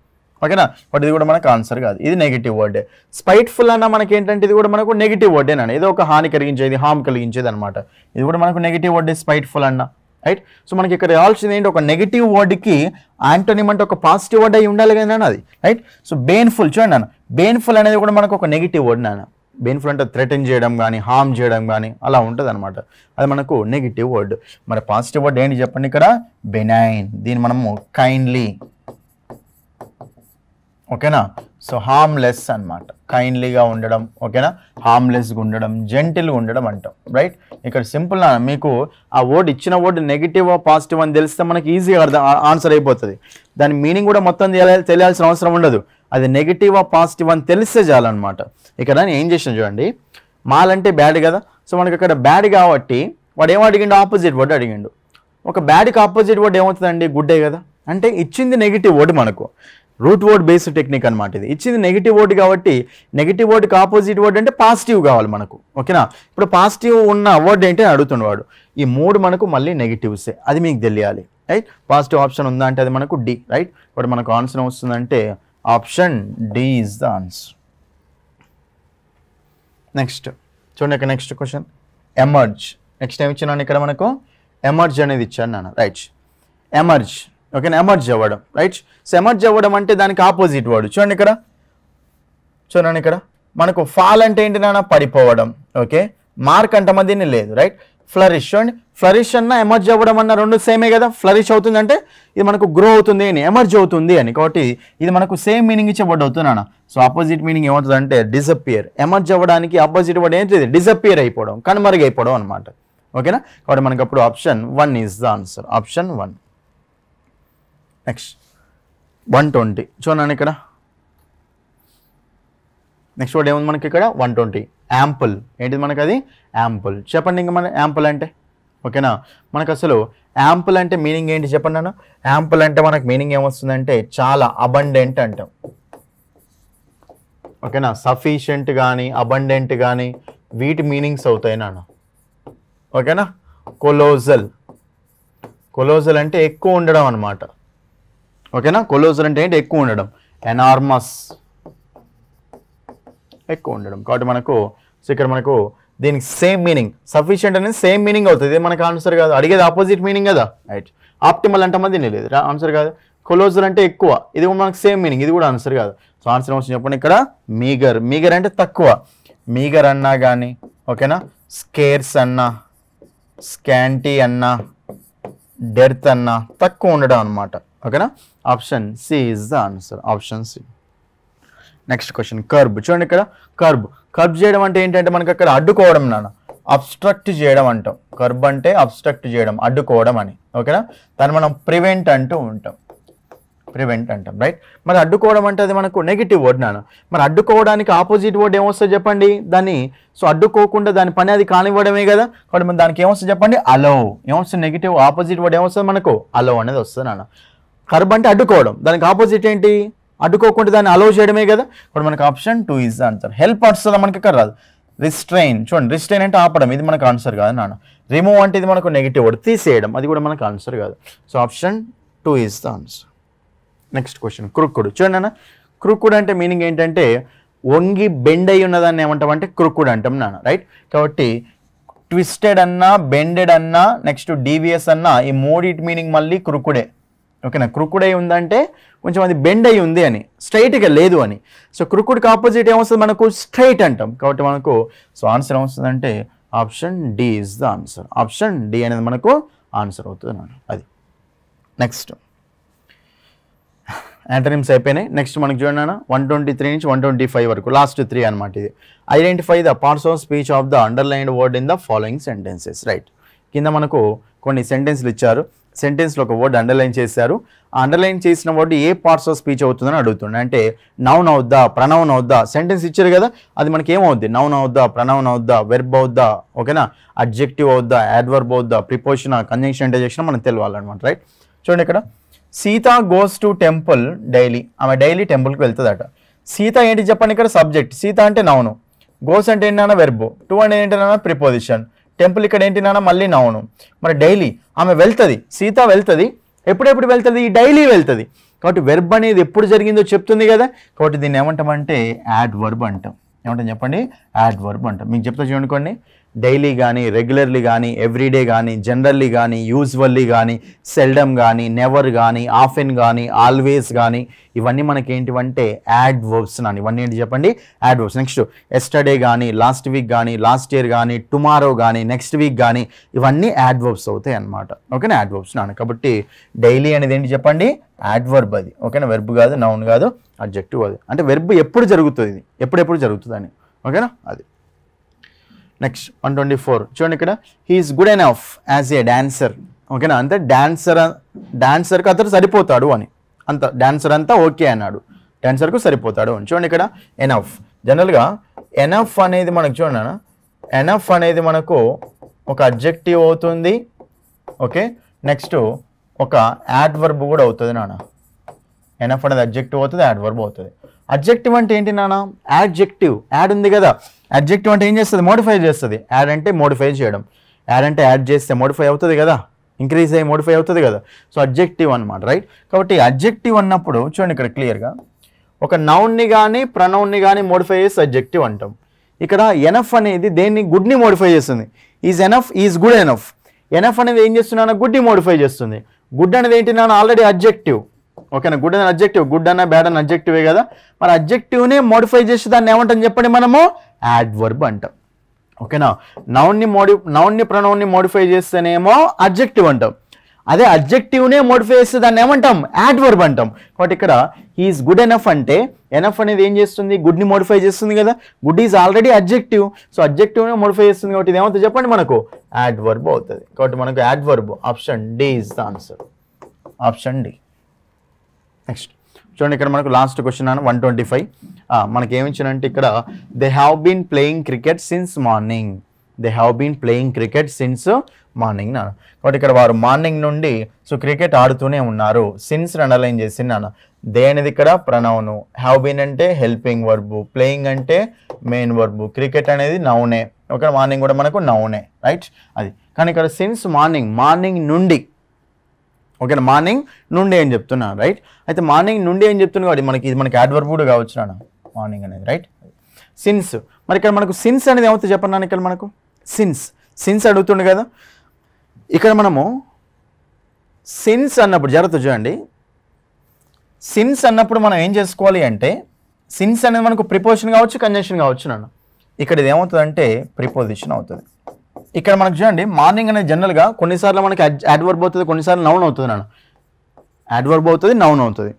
ఓకేనా? బట్ ఇది కూడా మనకు ఆన్సర్ కాదు, ఇది నెగిటివ్ వర్డే. స్పైట్ఫుల్ అన్న మనకి ఏంటంటే ఇది కూడా మనకు నెగిటివ్ వర్డేనా, ఏదో ఒక హాని కలిగించేది, హామ్ కలిగించేది అనమాట. ఇది కూడా మనకు నెగిటివ్ వర్డే స్పైట్ఫుల్ అన్న, రైట్? సో మనకి ఇక్కడ రావాల్సింది ఏంటి, ఒక నెగిటివ్ వర్డ్కి యాంటోనిమ్ అంటే ఒక పాజిటివ్ వర్డ్ అయ్యి ఉండాలి కదా అది, రైట్? సో బెయిన్ఫుల్ చూడండి నాన్న, బెయిన్ఫుల్ అనేది కూడా మనకు ఒక నెగిటివ్ వర్డ్ నాన్న. బెయిన్ఫుల్ అంటే థ్రెటన్ చేయడం కానీ హార్మ్ చేయడం కానీ అలా ఉంటుంది అనమాట, అది మనకు నెగిటివ్ వర్డ్. మరి పాజిటివ్ వర్డ్ ఏంటి చెప్పండి, ఇక్కడ బెనైన్, దీన్ని మనము కైండ్లీ, ఓకేనా? సో హార్మ్లెస్ అనమాట, కైండ్లీగా ఉండడం, ఓకేనా, హార్మ్లెస్గా ఉండడం, జెంటిల్గా ఉండడం అంటాం, రైట్? ఇక్కడ సింపుల్ మీకు ఆ వర్డ్ ఇచ్చిన వర్డ్ నెగిటివ్ పాజిటివ్ అని తెలిస్తే మనకి ఈజీగా ఆన్సర్ అయిపోతుంది. దాని మీనింగ్ కూడా మొత్తం తెలియాల్సిన అవసరం ఉండదు, అది నెగిటివ్ పాజిటివ్ అని తెలిస్తే చాలన్నమాట. ఇక్కడ నేను ఏం చేసాను చూడండి, మాల్ అంటే బ్యాడ్ కదా, సో మనకి అక్కడ బ్యాడ్ కాబట్టి వాడు ఏం అడిగిండు, ఆపోజిట్ వర్డ్ అడిగిండు. ఒక బ్యాడ్కి ఆపోజిట్ వర్డ్ ఏమవుతుందండి, గుడ్డే కదా. అంటే ఇచ్చింది నెగిటివ్ వర్డ్, మనకు రూట్ వర్డ్ బేస్డ్ టెక్నిక్ అనమాట. ఇది ఇచ్చింది నెగిటివ్ వర్డ్ కాబట్టి నెగిటివ్ వర్డ్కి ఆపోజిట్ వర్డ్ అంటే పాజిటివ్ కావాలి మనకు, ఓకేనా? ఇప్పుడు పాజిటివ్ ఉన్న వర్డ్ ఏంటి అడుగుతుండే వాడు. ఈ 3 మనకు మళ్ళీ నెగిటివ్సే, అది మీకు తెలియాలి, రైట్? పాజిటివ్ ఆప్షన్ ఉందా అంటే అది మనకు డి, రైట్? ఇప్పుడు మనకు ఆన్సర్ వస్తుందంటే option D is the answer. Next చూడండి, ఇక్కడ నెక్స్ట్ క్వశ్చన్, ఎమర్జ్. నెక్స్ట్ ఏమి ఇచ్చినాను ఇక్కడ, మనకు ఎమర్జ్ అనేది ఇచ్చాను నాన్న, రైట్? ఎమర్జ్ ఓకేనా, ఎమర్జ్ అవ్వడం, రైట్. సో ఎమర్జ్ అవ్వడం అంటే దానికి ఆపోజిట్ వర్డ్ చూడండి ఇక్కడ మనకు ఫాల్ అంటే ఏంటి నాన్న, పడిపోవడం. ఓకే, మార్క్ అంటామా దీన్ని, లేదు, రైట్. ఫ్లరిష్ చూడండి, ఫ్లరిష్ అన్న ఎమర్జ్ అవ్వడం అన్న రెండు సేమే కదా. ఫ్లరిష్ అవుతుంది అంటే ఇది మనకు గ్రో అవుతుంది అని, ఎమర్జ్ అవుతుంది అని, కాబట్టి ఇది మనకు సేమ్ మీనింగ్ ఇచ్చే వర్డ్ అవుతుంది నాన్న. సో ఆపోజిట్ మీనింగ్ ఏమవుతుంది అంటే డిసపియర్. ఎమర్జ్ అవ్వడానికి ఆపోజిట్ వర్డ్ ఏంటిది, డిసపియర్ అయిపోవడం, కనుమరుగైపోవడం అనమాట. ఓకేనా, కాబట్టి మనకు అప్పుడు option 1 is the answer, option 1. Next 120 చూడండి ఇక్కడ. నెక్స్ట్ వర్డ్ ఏముంది మనకి ఇక్కడ, 120 యాంపుల్. ఏంటిది మనకు అది, యాంపుల్. చెప్పండి ఇంకా మన యాంపుల్ అంటే. ఓకేనా, మనకు అసలు యాంపుల్ అంటే మీనింగ్ ఏంటి చెప్పండి అన్న. యాంపుల్ అంటే మనకు మీనింగ్ ఏమొస్తుందంటే చాలా అబండెంట్ అంటాం. ఓకేనా, సఫిషియంట్ కానీ అబండెంట్ కానీ వీటి మీనింగ్స్ అవుతాయి నాన్న. ఓకేనా, కొలోజల్ అంటే ఎక్కువ ఉండడం అనమాట. ఓకేనా, కొలోజల్ అంటే ఏంటి, ఎక్కువ ఉండడం. ఎనార్మస్ ఎక్కువ ఉండడం. కాబట్టి మనకు ఇక్కడ మనకు దీనికి సేమ్ మీనింగ్, సఫిషియంట్ అనేది సేమ్ మీనింగ్ అవుతుంది. ఇది మనకు ఆన్సర్ కాదు, అడిగేది ఆపోజిట్ మీనింగ్ కదా, రైట్. ఆప్టిమల్ అంటే దీన్ని లేదు, ఆన్సర్ కాదు. కొలోజల్ అంటే ఎక్కువ, ఇది మనకు సేమ్ మీనింగ్, ఇది కూడా ఆన్సర్ కాదు. సో ఆన్సర్ ఏమొస్తుంది చెప్పండి ఇక్కడ, మీగర్ అంటే తక్కువ. మీగర్ అన్నా కానీ, ఓకేనా, స్కేర్స్ అన్నా, స్కాంటీ అన్నా, డెర్త్ అన్నా తక్కువ ఉండడం అనమాట. ఓకేనా, option C is the answer, option C. Next question, curb చూడండి ఇక్కడ. కర్బ్ చేయడం అంటే ఏంటంటే మనకి అక్కడ అడ్డుకోవడం నాన్న, అబ్స్ట్రక్ట్ చేయడం అంటాం. కర్బ్ అంటే అబ్స్ట్రక్ట్ చేయడం, అడ్డుకోవడం అని. ఓకేనా, దాన్ని మనం ప్రివెంట్ అంటాం, రైట్. మరి అడ్డుకోవడం అంటే అది మనకు నెగిటివ్ వర్డ్ నాన్న. మరి అడ్డుకోవడానికి ఆపోజిట్ వర్డ్ ఏమొస్తుంది చెప్పండి దాన్ని. సో అడ్డుకోకుండా దాని పని అది కానివ్వడమే కదా, కాబట్టి మన దానికి ఏమొస్తుంది చెప్పండి, అలో. ఏమొస్తుంది నెగిటివ్, ఆపోజిట్ వర్డ్ ఏమొస్తుంది మనకు, అలో అనేది వస్తుంది నాన్న. కర్బ్ అంటే అడ్డుకోవడం, దానికి ఆపోజిట్ ఏంటి, అడ్డుకోకుండా దాన్ని అలో చేయడమే కదా. ఇప్పుడు మనకు option 2 is the answer. Help వస్తుందా మనకి ఇక్కడ రాదు. రిస్ట్రైన్ చూడండి, రిస్ట్రైన్ అంటే ఆపడం, ఇది మనకు ఆన్సర్ కాదు నాన్న. రిమూవ్ అంటే ఇది మనకు నెగిటివ్ వర్డ్, తీసేయడం, అది కూడా మనకు ఆన్సర్ కాదు. So option 2 is the answer. Next question, crooked చూడండి నాన్న. క్రుక్కుడు అంటే మీనింగ్ ఏంటంటే వంగి బెండ్ అయి ఉన్నదాన్ని ఏమంటామంటే క్రుక్కుడు అంటాం నాన్న, రైట్. కాబట్టి ట్విస్టెడ్ అన్నా, బెండెడ్ అన్నా, నెక్స్ట్ డీవియస్ అన్నా, ఈ మూడింటి మీనింగ్ మళ్ళీ క్రుక్కుడే. ఓకేనా, క్రుక్కుడ్ అయి ఉందంటే కొంచెం అది బెండ్ అయి ఉంది అని, స్ట్రైట్గా లేదు అని. సో క్రుక్కుడ్కి ఆపోజిట్ ఏమొస్తుంది మనకు, స్ట్రైట్ అంటాం. కాబట్టి మనకు సో ఆన్సర్ ఏమొస్తుందంటే option D is the answer, option D అనేది మనకు ఆన్సర్ అవుతుంది నాన్న, అది. నెక్స్ట్ యాంటనిమ్స్ అయిపోయినాయి. నెక్స్ట్ మనకి చూడండి 123 నుంచి 125 వరకు, లాస్ట్ 3 అనమాట. ఇది identify the parts of speech of the underlined word in the following sentences, right. కింద మనకు కొన్ని సెంటెన్స్లు ఇచ్చారు, సెంటెన్స్లో ఒక వర్డ్ అండర్లైన్ చేశారు. ఆ అండర్లైన్ చేసిన word A parts of speech అవుతుందని అడుగుతుండే. అంటే నౌన్ అవుద్దా, ప్రనౌన్ అవుద్దా, సెంటెన్స్ ఇచ్చారు కదా, అది మనకి ఏమవుద్ది, నౌన్ అవుద్దా, ప్రనౌన్ అవుద్దా, వెర్బ్ అవుద్దా, ఓకేనా, అడ్జెక్టివ్ అవుద్దా, యాడ్వర్బ్ అవుద్దా, ప్రిపోజిషన్, కంజంక్షన్, ఇంటర్జెక్షన్ మనం తెలియాలన్నమాట, రైట్. చూడండి ఇక్కడ, Sita goes to temple daily. ఆమె డైలీ టెంపుల్కి వెళ్తుందట. సీత ఏంటి చెప్పండి ఇక్కడ, సబ్జెక్ట్. సీత అంటే నౌను, గోస్ అంటే ఏంటన్నా వెర్బ్, టు అంటే ఏంటన్నా ప్రిపోజిషన్, టెంపుల్ ఇక్కడ ఏంటి నాన్న మళ్ళీ నౌను. మరి డైలీ ఆమె వెళ్తుంది, సీత వెళ్తుంది, ఎప్పుడెప్పుడు వెళ్తుంది, డైలీ వెళ్తుంది. కాబట్టి వెర్బ్ అనేది ఎప్పుడు జరిగిందో చెప్తుంది కదా, కాబట్టి దీన్ని ఏమంటామంటే యాడ్ వర్బ్ అంటాం. ఏమంటాం చెప్పండి, యాడ్ వర్బ్ అంటాం. మీకు చెప్తా చూడండి, డైలీ కానీ, రెగ్యులర్లీ కానీ, ఎవ్రీడే కానీ, జనరల్లీ కానీ, యూజువల్లీ కానీ, సెల్డమ్ కానీ, నెవర్ కానీ, ఆఫెన్ కానీ, ఆల్వేస్ కానీ, ఇవన్నీ మనకి ఏంటివంటే యాడ్ వర్బ్స్ నాని. ఇవన్నీ ఏంటి చెప్పండి, యాడ్ వర్బ్స్. నెక్స్ట్ ఎస్టర్డే కానీ, లాస్ట్ వీక్ కానీ, లాస్ట్ ఇయర్ కానీ, టుమారో కానీ, నెక్స్ట్ వీక్ కానీ, ఇవన్నీ యాడ్ వర్బ్స్ అవుతాయి అన్నమాట. ఓకేనా, యాడ్ వర్బ్స్ నాని. కాబట్టి డైలీ అనేది ఏంటి చెప్పండి, యాడ్ వర్బ్ అది. ఓకేనా, వెర్బ్ కాదు, నౌన్ కాదు, అడ్జెక్టివ్ అది. అంటే వెర్బ్ ఎప్పుడు జరుగుతుంది, ఇది ఎప్పుడెప్పుడు జరుగుతుంది అని. ఓకేనా, అది. నెక్స్ట్ 124 చూడండి ఇక్కడ, he is good enough as a dancer. ఓకేనా, అంటే డాన్సర్కి అతను సరిపోతాడు అని, అంత డాన్సర్ అంతా ఓకే అన్నాడు, డాన్సర్కు సరిపోతాడు అని. చూడండి ఇక్కడ ఎనఫ్, జనరల్గా ఎనఫ్ అనేది మనకు చూడండి, ఎనఫ్ అనేది మనకు ఒక అడ్జెక్టివ్ అవుతుంది. ఓకే, నెక్స్ట్ ఒక యాడ్వర్బ్ కూడా అవుతుంది నాన్న. ఎనఫ్ అనేది అడ్జెక్టివ్ అవుతుంది, యాడ్వర్బ్ అవుతుంది. అడ్జెక్టివ్ అంటే ఏంటి నాన్న, యాడ్జెక్టివ్, యాడ్ ఉంది కదా, అడ్జెక్టివ్ అంటే ఏం చేస్తుంది, మోడిఫై చేస్తుంది. యాడ్ అంటే మోడిఫై చేయడం, యాడ్ అంటే యాడ్ చేస్తే మోడిఫై అవుతుంది కదా, ఇంక్రీజ్ అయ్యి మోడిఫై అవుతుంది కదా. సో అడ్జెక్టివ్ అనమాట, రైట్. కాబట్టి అడ్జెక్టివ్ అన్నప్పుడు చూడండి ఇక్కడ క్లియర్గా ఒక నౌన్ని కానీ ప్రనౌన్ని కానీ మోడిఫై చేసి అడ్జెక్టివ్ అంటాం. ఇక్కడ ఎనఫ్ అనేది దేన్ని, గుడ్ని మోడిఫై చేస్తుంది. Is enough, is good enough. Enough అనేది ఏం చేస్తున్నాను, గుడ్ని మోడిఫై చేస్తుంది. గుడ్ అనేది ఏంటి నాన్న ఆల్రెడీ అడ్జెక్టివ్. ఓకేనా, గుడ్ అని అడ్జెక్టివ్, గుడ్ అన్న బ్యాడ్ అని అడ్జెక్టివే కదా. మరి అడ్జెక్టివ్నే మోడిఫై చేసి దాన్ని ఏమంటాం చెప్పండి, మనము యాడ్వర్బ్ అంటాం. ఓకేనా, నౌన్ని ప్రొనౌన్ని మోడిఫై చేస్తేనేమో అడ్జెక్టివ్ అంటాం. అదే అడ్జెక్టివ్నే మోడిఫై చేస్తే దాన్ని ఏమంటాం, యాడ్వర్బ్ అంటాం. కాబట్టి ఇక్కడ ఈజ్ గుడ్ ఎనఫ్ అంటే ఎనఫ్ అనేది ఏం చేస్తుంది, గుడ్ని మోడిఫై చేస్తుంది కదా. Good is already adjective, so అడ్జెక్టివ్నే మోడిఫై చేస్తుంది కాబట్టి ఇది ఏమవుతుంది చెప్పండి, మనకు యాడ్వర్బ్ అవుతుంది. కాబట్టి మనకు adverb option D is the answer, option D. Next చూడండి, ఇక్కడ మనకు లాస్ట్ క్వశ్చన్ అని 125. మనకి ఏమిచ్చానంటే ఇక్కడ they have been playing cricket since morning. They have been playing cricket since morning నాన్న. కాబట్టి ఇక్కడ వారు మార్నింగ్ నుండి సో క్రికెట్ ఆడుతూనే ఉన్నారు. సిన్స్ అండర్లైన్ చేసి నాన్న. దే అనేది ఇక్కడ ప్రనౌను, హ్యావ్ బీన్ అంటే హెల్పింగ్ వర్బు, ప్లేయింగ్ అంటే మెయిన్ వర్బు, క్రికెట్ అనేది నౌనే. ఓకే, మార్నింగ్ కూడా మనకు నౌనే, రైట్ అది. కానీ ఇక్కడ సిన్స్ మార్నింగ్ నుండి, ఓకేనా, మార్నింగ్ నుండి ఏం చెప్తున్నాను, రైట్. అయితే మార్నింగ్ నుండి ఏం చెప్తున్నాను కాబట్టి మనకి యాడ్వర్బ్ కూడా కావచ్చు నాన్న మార్నింగ్ అనేది, రైట్. సిన్స్, మరి ఇక్కడ మనకు సిన్స్ అనేది ఏమవుతుంది చెప్పండి నాన్న. ఇక్కడ మనకు సిన్స్ అడుగుతుండే కదా. ఇక్కడ మనము సిన్స్ అన్నప్పుడు జాగ్రత్త చూడండి, సిన్స్ అన్నప్పుడు మనం ఏం చేసుకోవాలి అంటే సిన్స్ అనేది మనకు ప్రిపోజిషన్ కావచ్చు, కంజంక్షన్ కావచ్చు నాన్న. ఇక్కడ ఇది ఏమవుతుంది అంటే ప్రిపోజిషన్ అవుతుంది. ఇక్కడ మనకు చూడండి మార్నింగ్ అనేది జనరల్గా కొన్నిసార్లు మనకి యాడ్వర్బ్ అవుతుంది, కొన్నిసార్లు నౌన్ అవుతుంది నాన్న. యాడ్వర్బ్ అవుతుంది, నౌన్ అవుతుంది.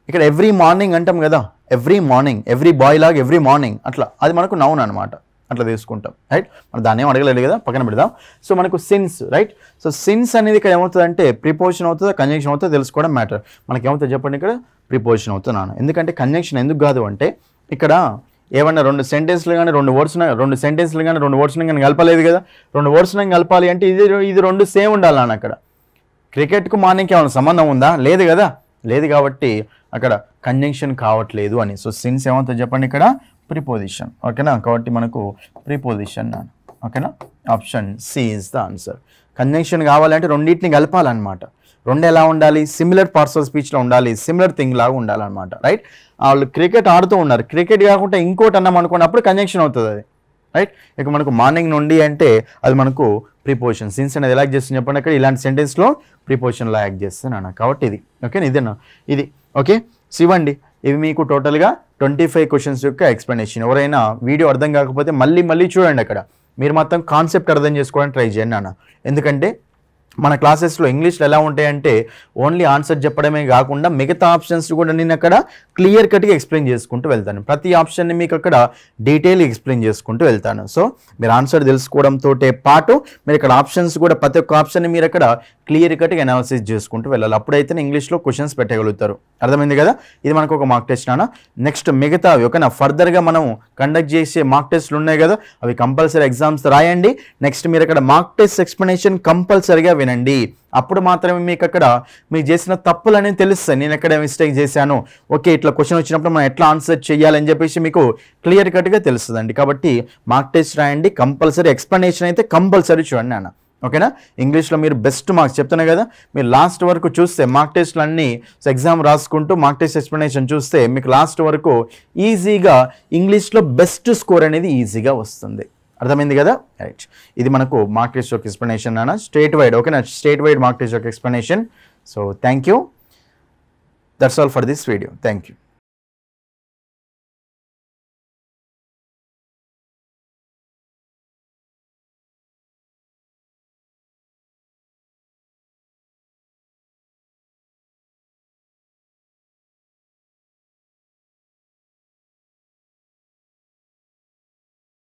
ఇక్కడ ఎవ్రీ మార్నింగ్ అంటాం కదా, ఎవ్రీ మార్నింగ్, ఎవ్రీ బాయ్ లాగ్ ఎవ్రీ మార్నింగ్, అట్లా అది మనకు నౌన్ అనమాట. అట్లా తీసుకుంటాం, రైట్. మనం దాన్ని ఏం అడగలేదు కదా, పక్కన పెడదాం. సో మనకు సిన్స్, రైట్. సో సిన్స్ అనేది ఇక్కడ ఏమవుతుంది అంటే ప్రిపోజిషన్ అవుతుందా కంజంక్షన్ అవుతుందో తెలుసుకోవడం మ్యాటర్. మనకి ఏమవుతుంది చెప్పండి, ఇక్కడ ప్రిపోజిషన్ అవుతుంది నాన్న. ఎందుకంటే కంజంక్షన్ ఎందుకు కాదు అంటే ఇక్కడ ఏమన్నా రెండు సెంటెన్స్లు కానీ రెండు సెంటెన్స్లు కానీ రెండు వర్డ్స్ని కానీ కలపలేదు కదా. రెండు వర్డ్స్ని కలపాలి అంటే ఇది రెండు సేమ్ ఉండాలి నాన్న. అక్కడ క్రికెట్కు మార్నింగ్కి ఏమైనా సంబంధం ఉందా, లేదు కదా, లేదు. కాబట్టి అక్కడ కంజంక్షన్ కావట్లేదు అని. సో సిన్స్ ఏమవుతుంది చెప్పండి, ఇక్కడ ప్రిపోజిషన్. ఓకేనా, కాబట్టి మనకు ప్రిపోజిషన్ నాన్న. ఓకేనా, option C is the answer. Conjunction కావాలంటే రెండింటిని కలపాలన్నమాట. రెండు ఎలా ఉండాలి, సిమిలర్ పార్ట్స్ ఆఫ్ స్పీచ్లో ఉండాలి, సిమిలర్ థింగ్ లాగా ఉండాలన్నమాట, రైట్. వాళ్ళు క్రికెట్ ఆడుతూ ఉన్నారు, క్రికెట్ కాకుండా ఇంకోటి అన్నాం అనుకోండి, అప్పుడు కంజంక్షన్ అవుతుంది అది, రైట్. ఇక మనకు మార్నింగ్ నుండి అంటే అది మనకు ప్రిపోజిషన్. సిన్స్ అనేది ఎలా యాక్ట్ చేస్తుంది చెప్పండి, అక్కడ ఇలాంటి సెంటెన్స్లో ప్రిపోజిషన్లో యాక్ట్ చేస్తున్నాను కాబట్టి ఇది. ఓకేనా, ఇదేనా ఇది. ఓకే, ఇవ్వండి. ఇవి మీకు టోటల్గా 25 క్వశ్చన్స్ యొక్క ఎక్స్ప్లెనేషన్. ఎవరైనా వీడియో అర్థం కాకపోతే మళ్ళీ చూడండి. అక్కడ మీరు మొత్తం కాన్సెప్ట్ అర్థం చేసుకోవడానికి ట్రై చేయండి నాన్న. ఎందుకంటే మన క్లాసెస్లో ఇంగ్లీష్లో ఎలా ఉంటాయంటే ఓన్లీ ఆన్సర్ చెప్పడమే కాకుండా మిగతా ఆప్షన్స్ కూడా నేను అక్కడ క్లియర్ కట్గా ఎక్స్ప్లెయిన్ చేసుకుంటూ వెళ్తాను. ప్రతి ఆప్షన్ని మీకు అక్కడ డీటెయిల్ ఎక్స్ప్లెయిన్ చేసుకుంటూ వెళ్తాను. సో మీరు ఆన్సర్ తెలుసుకోవడంతో పాటు మీరు ఇక్కడ ఆప్షన్స్ కూడా ప్రతి ఒక్క ఆప్షన్ని మీరు అక్కడ క్లియర్ కట్గా అనాలిసిస్ చేసుకుంటూ వెళ్ళాలి. అప్పుడైతే ఇంగ్లీష్లో క్వశ్చన్స్ పెట్టగలుగుతారు. అర్థమైంది కదా. ఇది మనకు ఒక మార్క్ టెస్ట్ నాన్న. నెక్స్ట్ మిగతావి ఓకేనా, ఫర్దర్గా మనం కండక్ట్ చేసే మార్క్ టెస్ట్లు ఉన్నాయి కదా, అవి కంపల్సరీ ఎగ్జామ్స్ రాయండి. నెక్స్ట్ మీరు అక్కడ మార్క్ టెస్ట్ ఎక్స్ప్లెనేషన్ కంపల్సరీగా వినండి. అప్పుడు మాత్రమే మీకు అక్కడ మీరు చేసిన తప్పులు అనేది తెలుస్తాయి. నేను ఎక్కడ మిస్టేక్ చేశాను, ఓకే ఇట్లా క్వశ్చన్ వచ్చినప్పుడు మనం ఎట్లా ఆన్సర్ చేయాలని చెప్పేసి మీకు క్లియర్ కట్గా తెలుస్తుందండి. కాబట్టి మార్క్ టెస్ట్ రాయండి, కంపల్సరీ ఎక్స్ప్లెనేషన్ అయితే కంపల్సరీ చూడండి నాన్న. ఓకేనా, ఇంగ్లీష్లో మీరు బెస్ట్ మార్క్స్ చెప్తున్నా కదా, మీరు లాస్ట్ వరకు చూస్తే మార్క్ టెస్ట్లు అన్నీ ఎగ్జామ్ రాసుకుంటూ మార్క్ టెస్ట్ ఎక్స్ప్లెనేషన్ చూస్తే మీకు లాస్ట్ వరకు ఈజీగా ఇంగ్లీష్లో బెస్ట్ స్కోర్ అనేది ఈజీగా వస్తుంది. అర్థమైంది కదా, రైట్. ఇది మనకు మార్క్ టెస్ట్ యొక్క ఎక్స్ప్లెనేషన్ అన్న స్టేట్ వైడ్. ఓకేనా, స్టేట్ వైడ్ మార్క్ టెస్ట్ యొక్క explanation. So thank you, that's all for this video. Thank you.